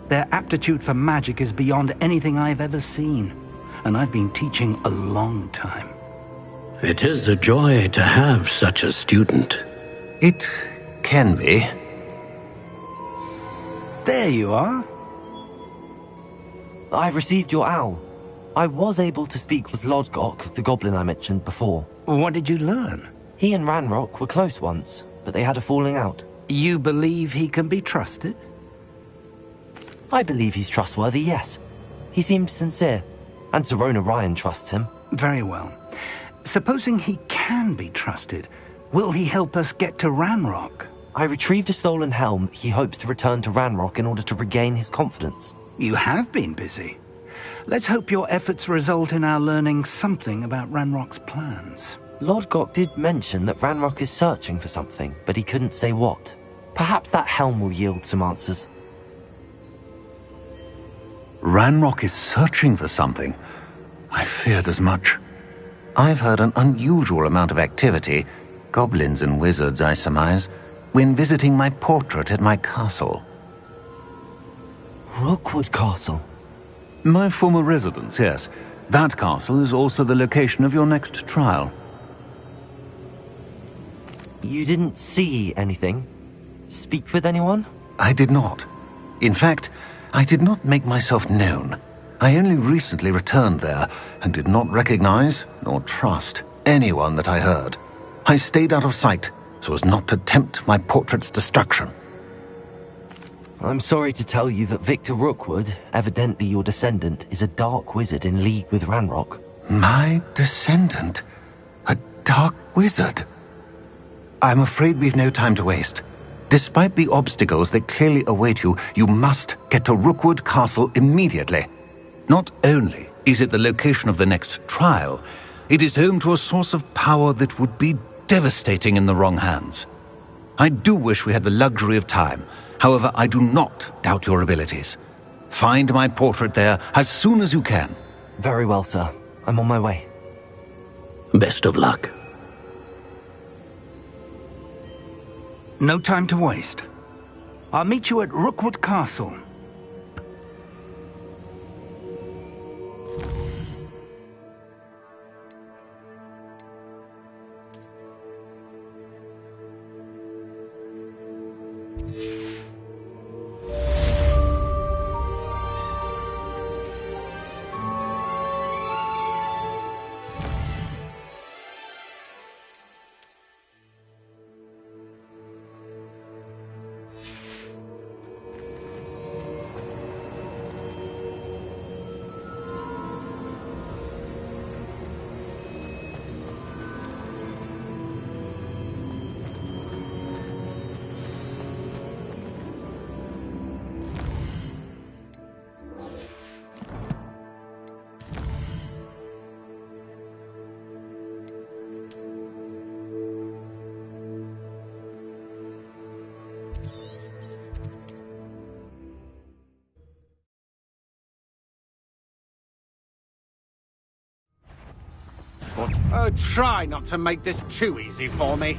Their aptitude for magic is beyond anything I've ever seen, and I've been teaching a long time. It is a joy to have such a student. It can be. There you are. I received your owl. I was able to speak with Lodgok, the goblin I mentioned before. What did you learn? He and Ranrock were close once, but they had a falling out. You believe he can be trusted? I believe he's trustworthy, yes. He seemed sincere, and Sirona Ryan trusts him. Very well. Supposing he can be trusted, will he help us get to Ranrock? I retrieved a stolen helm he hopes to return to Ranrock in order to regain his confidence. You have been busy. Let's hope your efforts result in our learning something about Ranrock's plans. Lodgok did mention that Ranrock is searching for something, but he couldn't say what. Perhaps that helm will yield some answers. Ranrock is searching for something. I feared as much. I've heard an unusual amount of activity, goblins and wizards, I surmise, when visiting my portrait at my castle. Rookwood Castle? My former residence, yes. That castle is also the location of your next trial. You didn't see anything? Speak with anyone? I did not. In fact, I did not make myself known. I only recently returned there and did not recognize nor trust anyone that I heard. I stayed out of sight so as not to tempt my portrait's destruction. I'm sorry to tell you that Victor Rookwood, evidently your descendant, is a dark wizard in league with Ranrock. My descendant? A dark wizard? I'm afraid we've no time to waste. Despite the obstacles that clearly await you, you must get to Rookwood Castle immediately. Not only is it the location of the next trial, it is home to a source of power that would be devastating in the wrong hands. I do wish we had the luxury of time. However, I do not doubt your abilities. Find my portrait there as soon as you can. Very well, sir. I'm on my way. Best of luck. No time to waste. I'll meet you at Rookwood Castle. Oh, try not to make this too easy for me.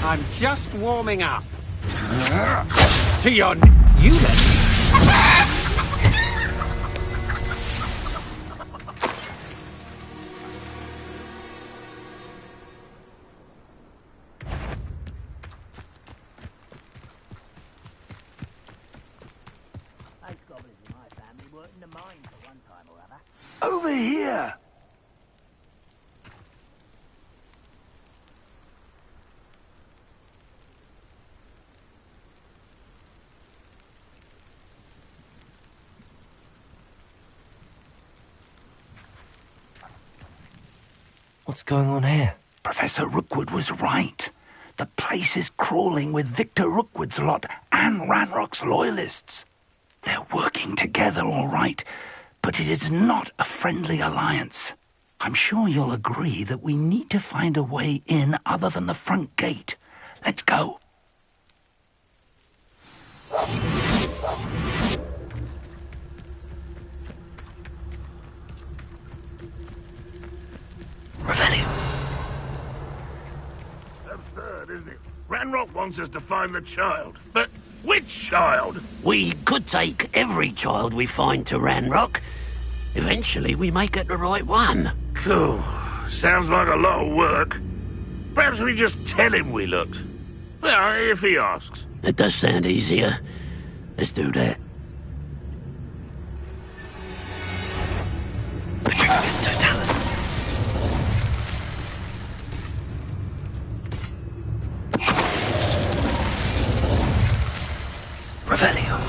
I'm just warming up. To your... You let... Over here! What's going on here? Professor Rookwood was right. The place is crawling with Victor Rookwood's lot and Ranrock's loyalists. They're working together, all right, but it is not a friendly alliance. I'm sure you'll agree that we need to find a way in other than the front gate. Let's go. The third is Ranrock wants us to find the child. But which child? We could take every child we find to Ranrock. Eventually, we may get the right one. Cool. Sounds like a lot of work. Perhaps we just tell him we looked. Well, if he asks. It does sound easier. Let's do that. Petrificus Totalis. Revelio.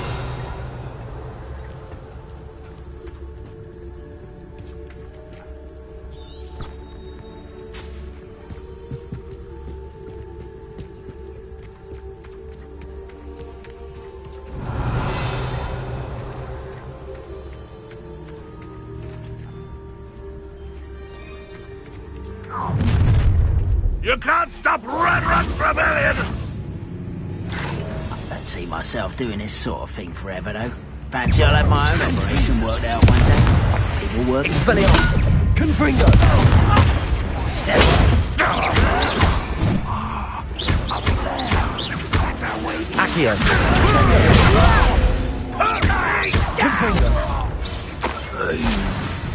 You can't stop Ranrock's rebellion! I don't see myself doing this sort of thing forever, though. Fancy I'll have my own operation worked out one day. People work... Expelliarmus! Confringo! Accio! Confringo!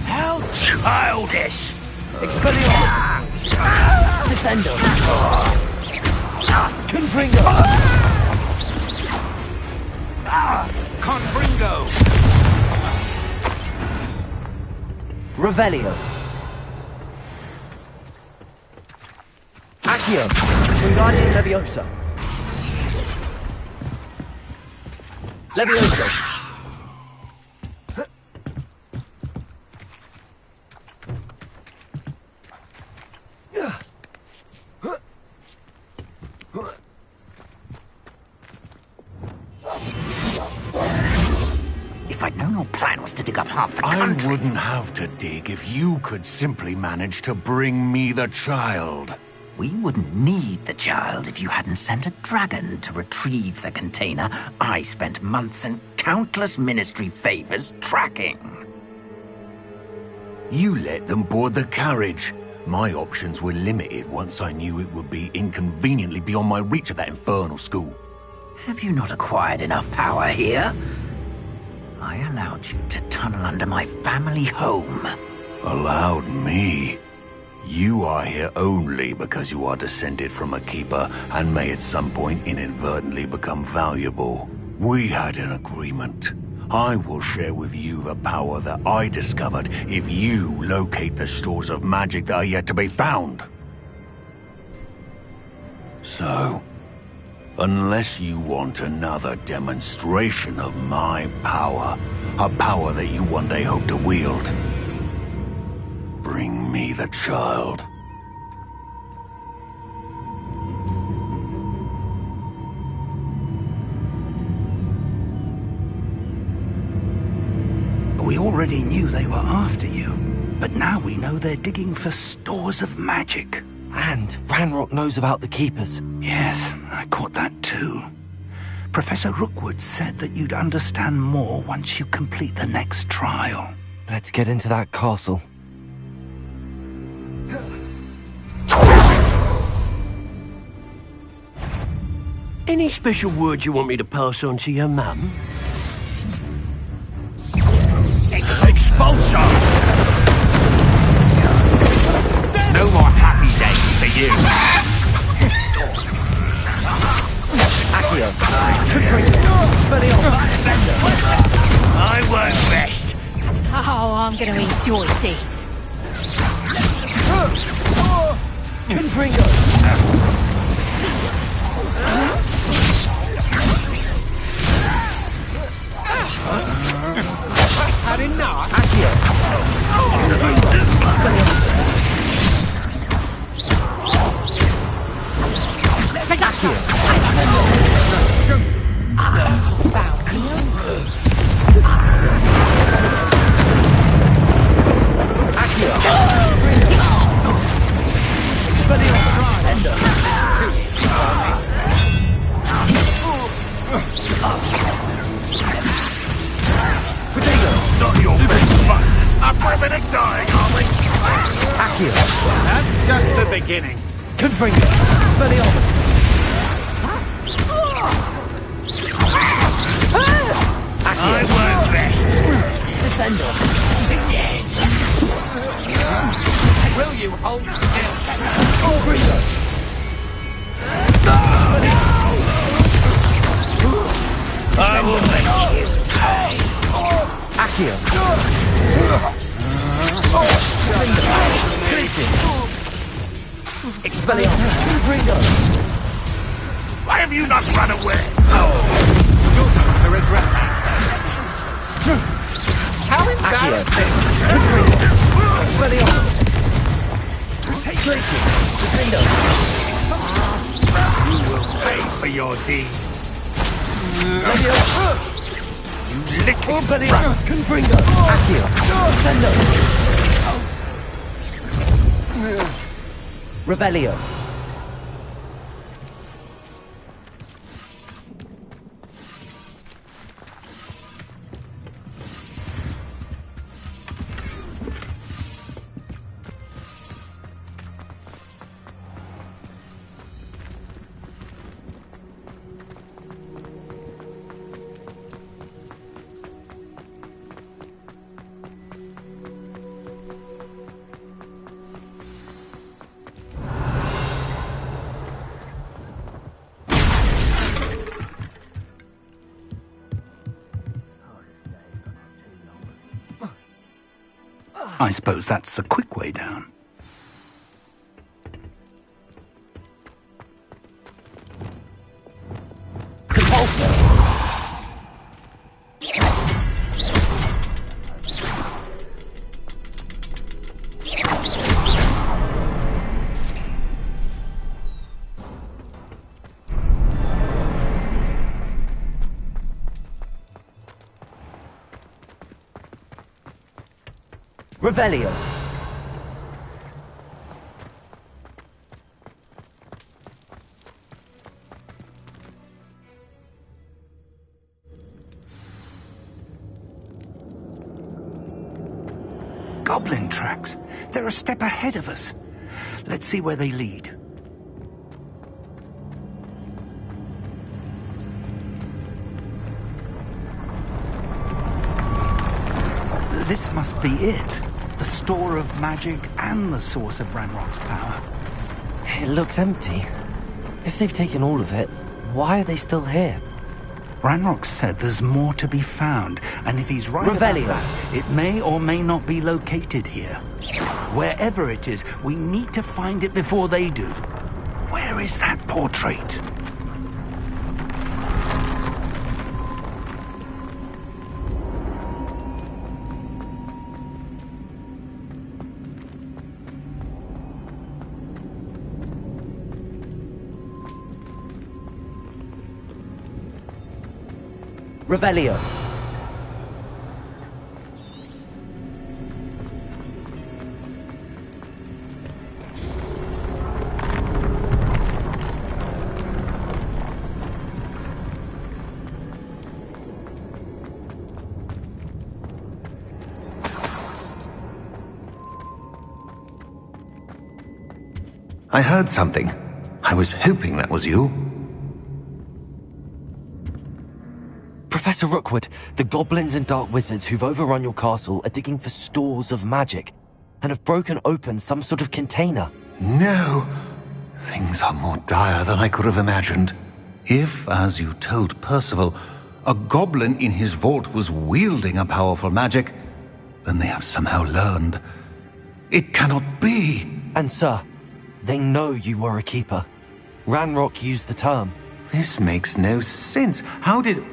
How childish! Expelliarmus! Descendo! Confringo! Confringo! Revelio! Accio! Wingardium Leviosa! Leviosa! If I'd known your plan was to dig up half the country... I wouldn't have to dig if you could simply manage to bring me the child. We wouldn't need the child if you hadn't sent a dragon to retrieve the container I spent months and countless ministry favors tracking. You let them board the carriage. My options were limited once I knew it would be inconveniently beyond my reach of that infernal school. Have you not acquired enough power here? I allowed you to tunnel under my family home. Allowed me? You are here only because you are descended from a keeper and may at some point inadvertently become valuable. We had an agreement. I will share with you the power that I discovered if you locate the stores of magic that are yet to be found. So, unless you want another demonstration of my power, a power that you one day hope to wield, bring me the child. We already knew they were after you, but now we know they're digging for stores of magic. And Ranrock knows about the Keepers. Yes, I caught that too. Professor Rookwood said that you'd understand more once you complete the next trial. Let's get into that castle. Any special words you want me to pass on to your mum? Expulsion! No more happy days for you. Accio! Expelliarmus! I won't rest. Oh, I'm gonna enjoy this. Confringo! Had enough? Accio! Expelliarmus! Not your best fun. A primitive dying, are we? Accio! That's just the beginning. Confringo! Expelliarmus! I work best. Descendo. Dead. Will you hold still? I will make you pay. Accio. Crisis. Expelliarmus. Ringo. Why have you not run away? You're going to regret that. How embarrassing! Expelliarmus. Crisis. Ringo. You will pay for your deed. You little brat. Confringo. Accio. Descendo. Revelio. I suppose that's the quick way down. Revelio. Goblin tracks. They're a step ahead of us. Let's see where they lead. This must be it. The store of magic and the source of Ranrock's power. It looks empty. If they've taken all of it, why are they still here? Ranrock said there's more to be found, and if he's right Revelio. about that, it may or may not be located here. Wherever it is, we need to find it before they do. Where is that portrait? Revelio. I heard something. I was hoping that was you. Professor Rookwood, the goblins and dark wizards who've overrun your castle are digging for stores of magic and have broken open some sort of container. No. Things are more dire than I could have imagined. If, as you told Percival, a goblin in his vault was wielding a powerful magic, then they have somehow learned. It cannot be. And sir, they know you were a keeper. Ranrock used the term. This makes no sense. How did...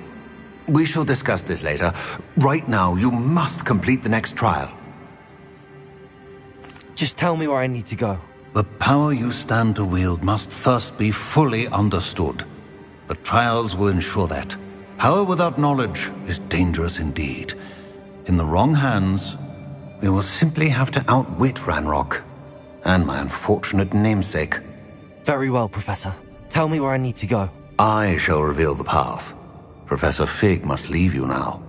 We shall discuss this later. Right now, you must complete the next trial. Just tell me where I need to go. The power you stand to wield must first be fully understood. The trials will ensure that. Power without knowledge is dangerous indeed. In the wrong hands, we will simply have to outwit Ranrock and my unfortunate namesake. Very well, Professor. Tell me where I need to go. I shall reveal the path. Professor Fig must leave you now.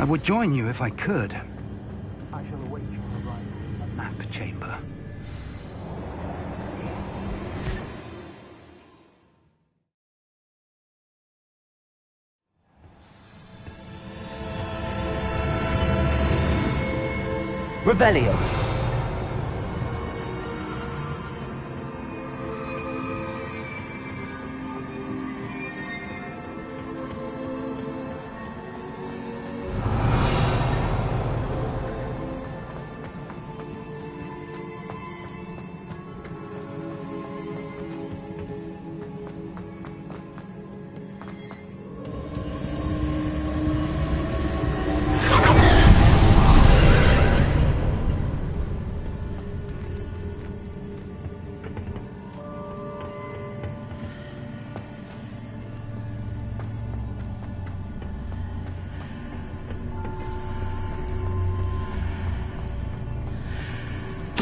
I would join you if I could. I shall await your arrival in the map chamber. Revelio.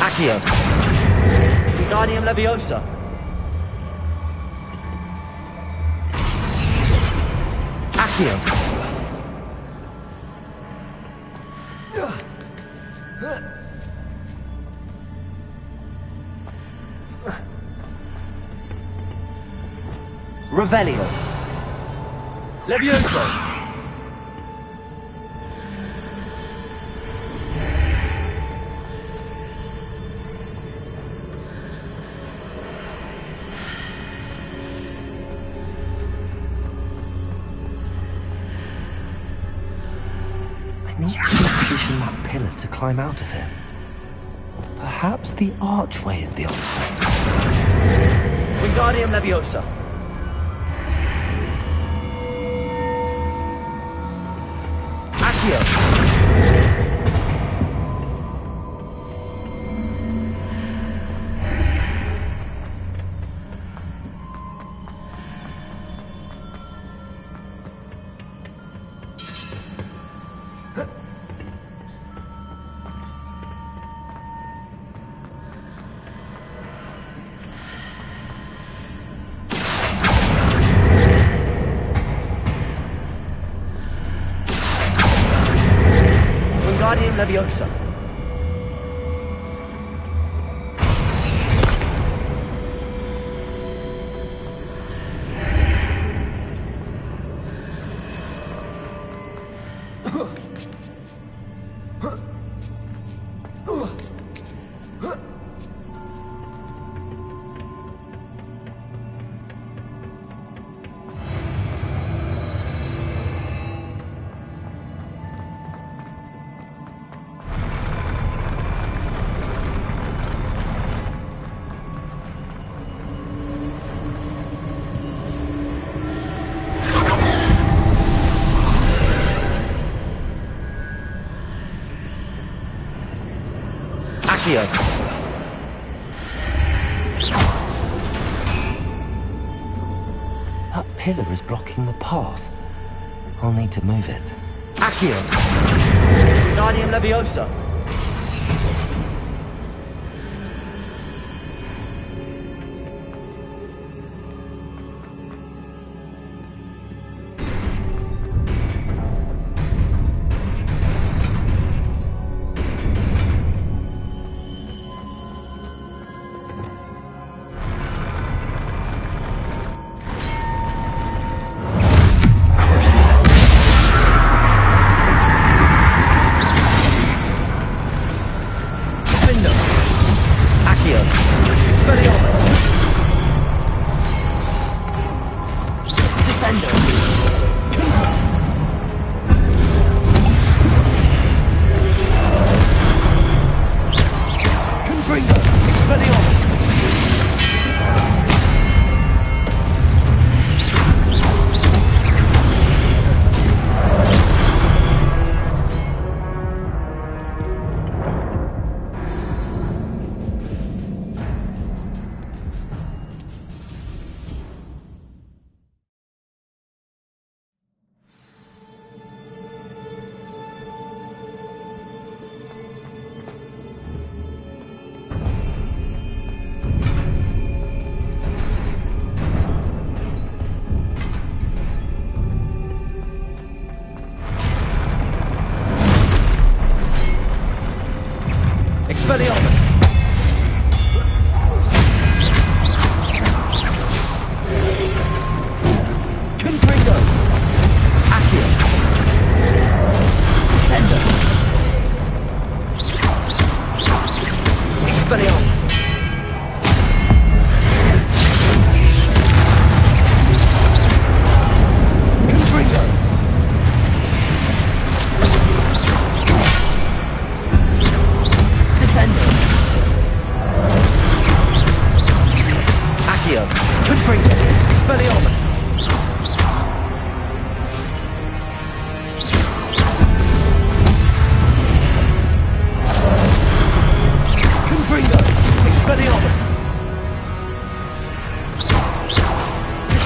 Accio. Wingardium Leviosa. Accio. Revelio. Levioso. I need to reposition that pillar to climb out of here. Perhaps the archway is the answer. Wingardium Leviosa. Accio. Wingardium Leviosa. Accio. That pillar is blocking the path. I'll need to move it. Accio. Wingardium Leviosa.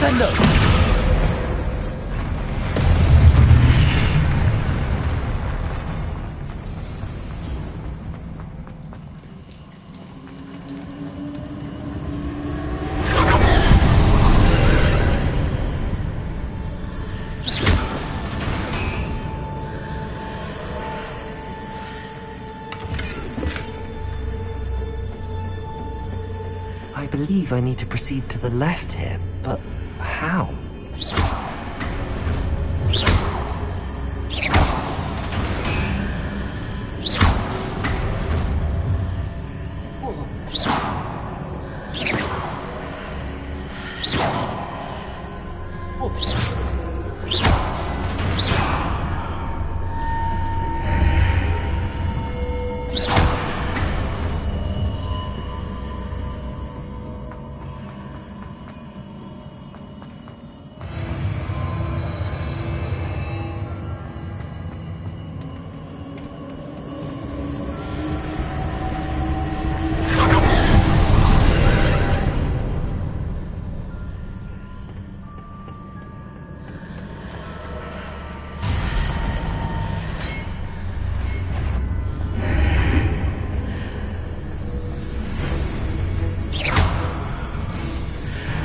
Descendo! I believe I need to proceed to the left here, but how?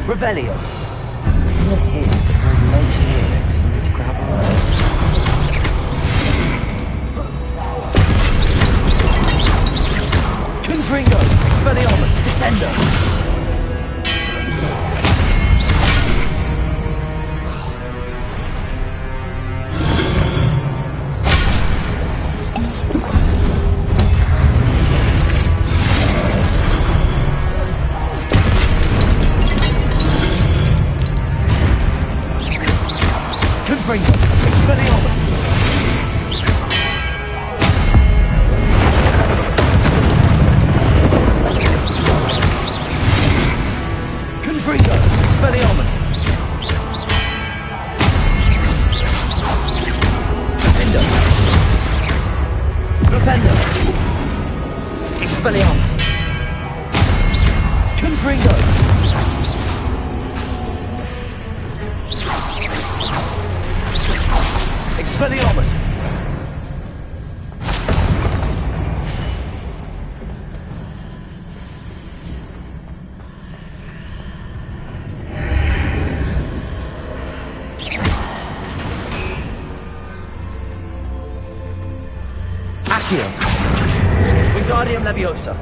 Revelio. There's a pillar here, but no ledge near it for me to grab on. Confringo. Expelliarmus. Descendo. Expelliarmus! Confringo! Expelliarmus! Flipendo! Flipendo! Expelliarmus! Confringo! Expelliarmus! Accio! Wingardium Leviosa!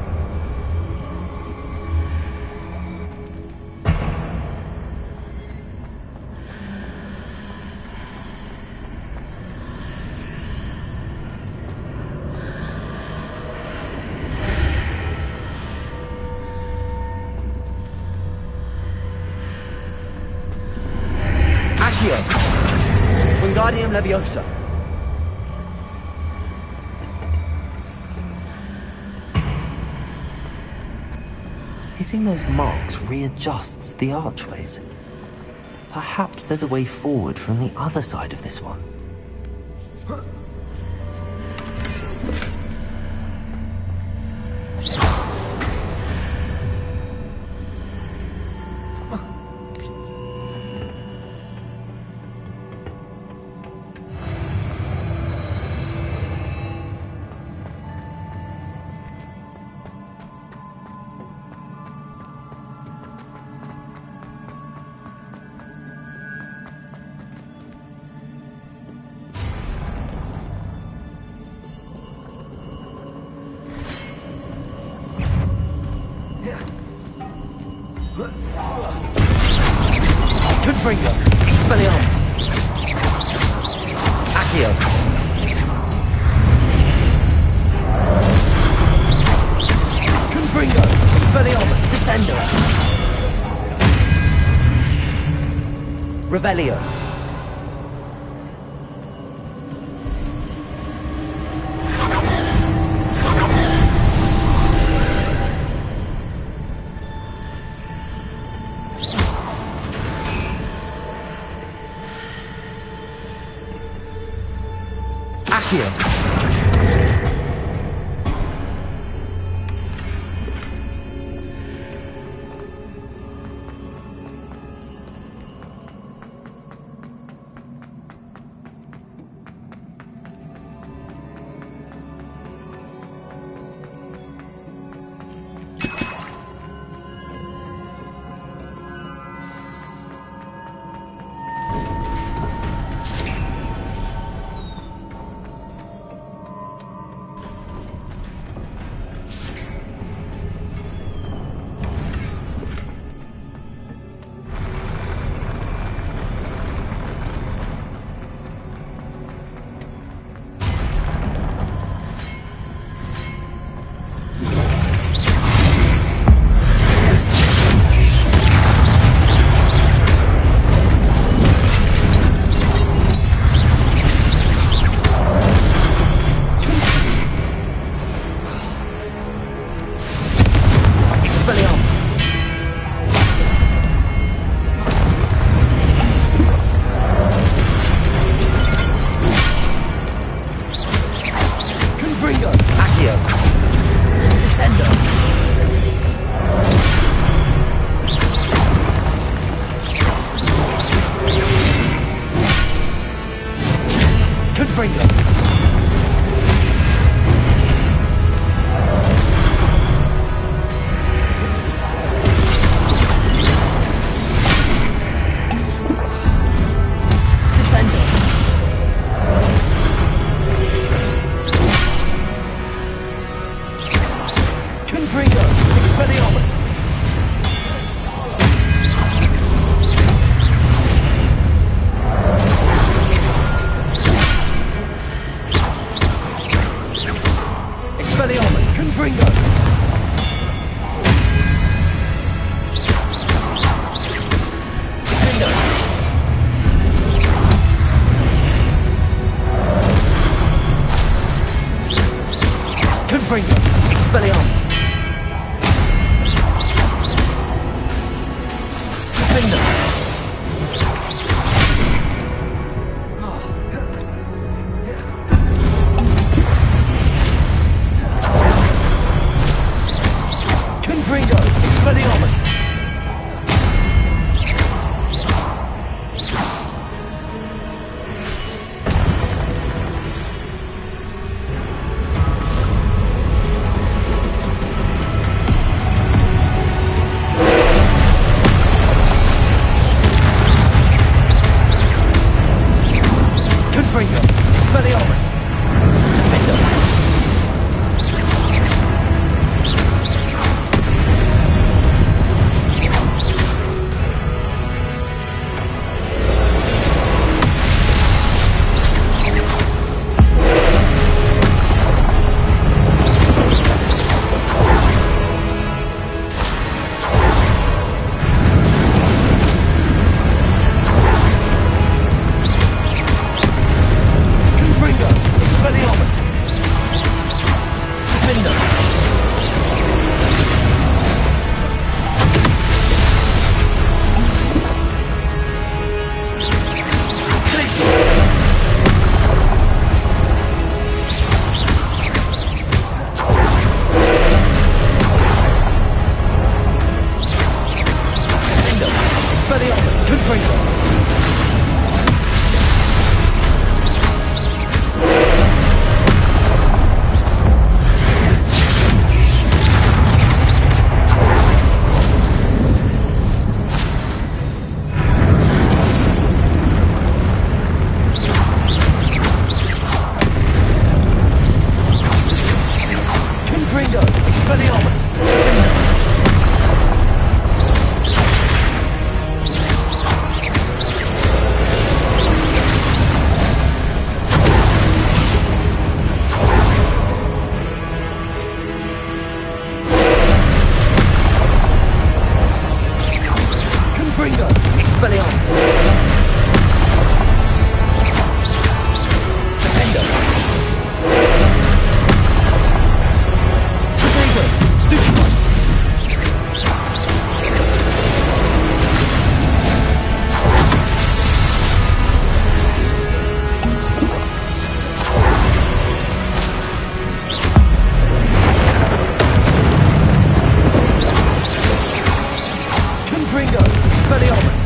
Wingardium Leviosa. Hitting those marks readjusts the archways. Perhaps there's a way forward from the other side of this one. Confringo! Expelliarmus! Accio! Confringo! Expelliarmus! Descendo! Revelio! Accio! Confringo. Confringo. Expelliarmus. Expelliarmus. Confringo. Confringo. Expelliarmus. Confringo. Confringo. Expelliarmus. Confringo. Expelliarmus. Defender. Confringo. Expelliarmus. Defender. Defender. Expelliarmus. Confringo. Confringo. Expelliarmus. Defender. Confringo. Expelliarmus. Defender. Confringo. Stupefy. Confringo. Expelliarmus.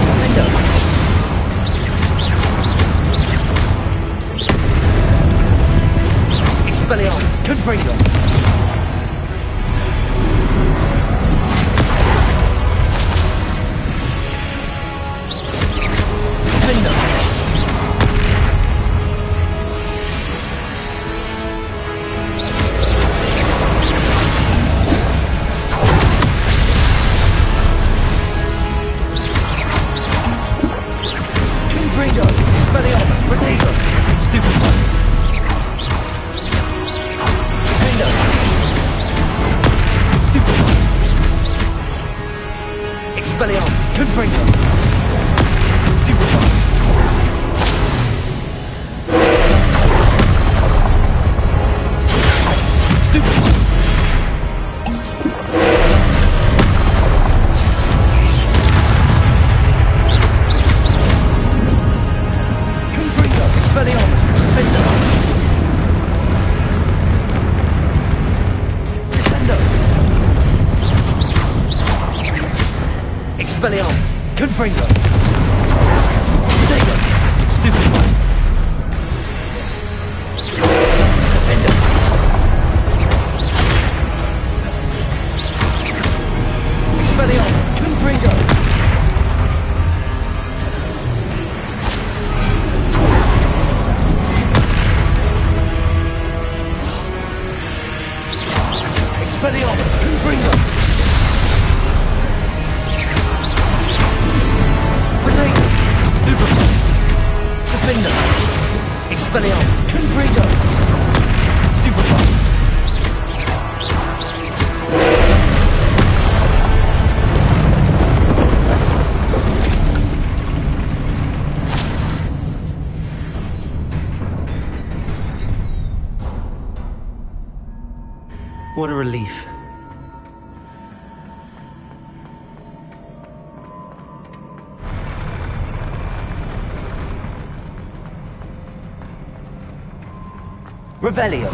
Defender. Expelliarmus. Confringo. Defender. Confringo. Expelliarmus. Protego. Stupefy. Defender. Stupefy. Expelliarmus. Confringo. Stupefy. Stupefy. Confringo. Expelliarmus. Defender. Defender. Expelliarmus. Confringo. Protego. Stupefy. Expelliarmus! Confringo! Stupefy! What a relief. Revelio.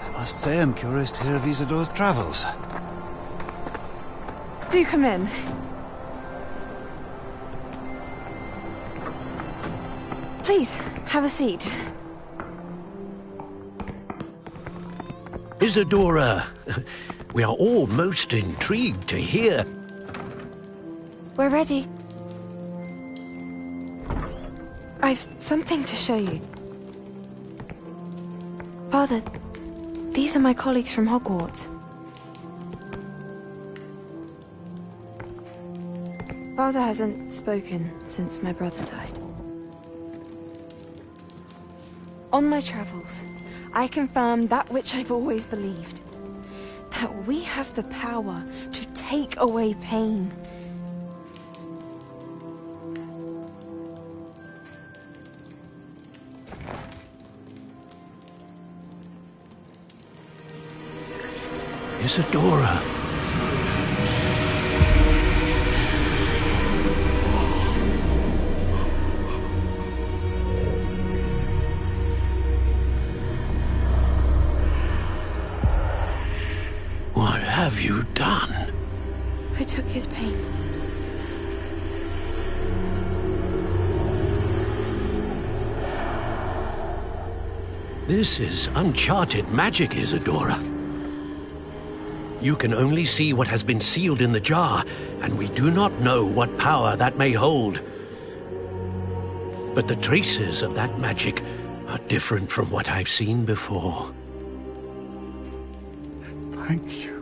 I must say I'm curious to hear of Isidore's travels. Do come in. Please, have a seat. Isidora, we are all most intrigued to hear. We're ready. I've something to show you. Father, these are my colleagues from Hogwarts. Father hasn't spoken since my brother died. On my travels, I confirmed that which I've always believed. That we have the power to take away pain. Isidora. What have you done? I took his pain. This is uncharted magic, Isidora. You can only see what has been sealed in the jar, and we do not know what power that may hold. But the traces of that magic are different from what I've seen before. Thank you.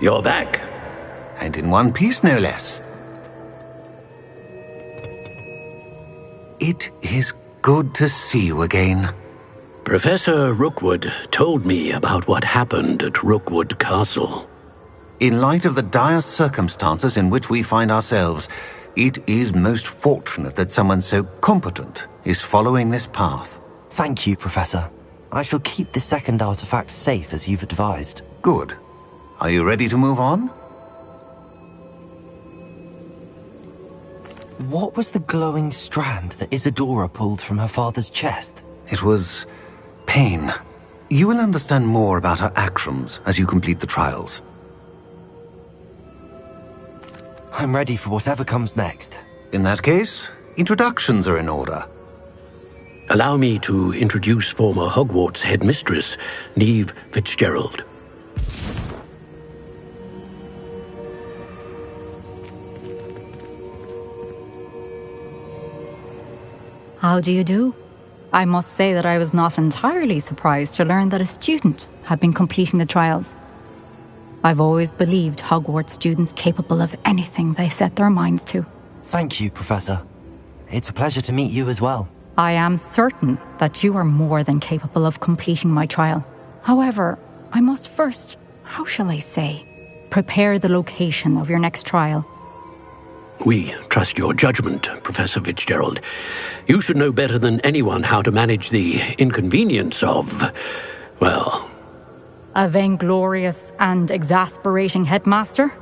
You're back. And in one piece, no less. It is good to see you again. Professor Rookwood told me about what happened at Rookwood Castle. In light of the dire circumstances in which we find ourselves, it is most fortunate that someone so competent is following this path. Thank you, Professor. I shall keep the second artifact safe as you've advised. Good. Are you ready to move on? What was the glowing strand that Isidora pulled from her father's chest? It was pain. You will understand more about her actions as you complete the trials. I'm ready for whatever comes next. In that case, introductions are in order. Allow me to introduce former Hogwarts headmistress, Neve Fitzgerald. How do you do? I must say that I was not entirely surprised to learn that a student had been completing the trials. I've always believed Hogwarts students capable of anything they set their minds to. Thank you, Professor. It's a pleasure to meet you as well. I am certain that you are more than capable of completing my trial. However, I must first, how shall I say, prepare the location of your next trial. We trust your judgment, Professor Fitzgerald. You should know better than anyone how to manage the inconvenience of, well... A vainglorious and exasperating headmaster?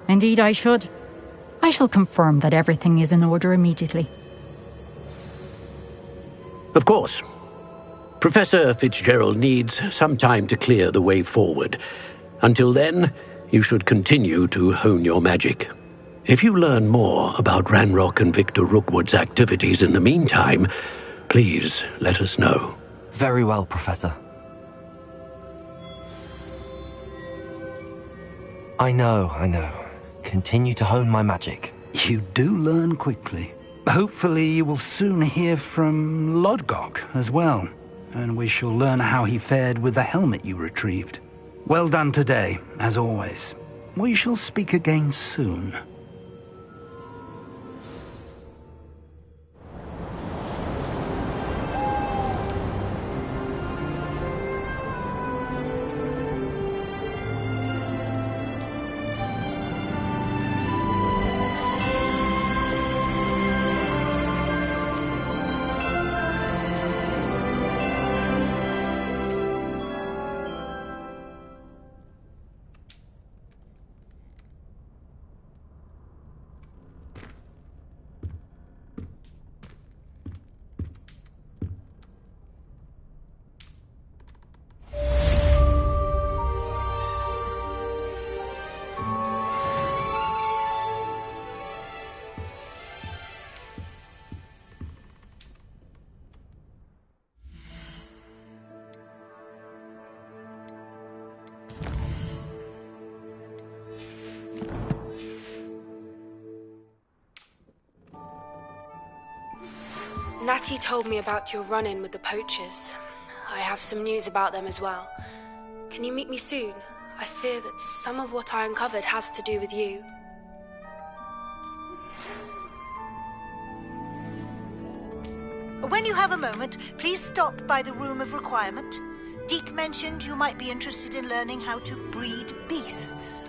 Indeed I should. I shall confirm that everything is in order immediately. Of course. Professor Fitzgerald needs some time to clear the way forward. Until then, you should continue to hone your magic. If you learn more about Ranrock and Victor Rookwood's activities in the meantime, please let us know. Very well, Professor. I know. Continue to hone my magic. You do learn quickly. Hopefully you will soon hear from Lodgok as well, and we shall learn how he fared with the helmet you retrieved. Well done today, as always. We shall speak again soon. Natty told me about your run-in with the poachers. I have some news about them as well. Can you meet me soon? I fear that some of what I uncovered has to do with you. When you have a moment, please stop by the Room of Requirement. Deke mentioned you might be interested in learning how to breed beasts.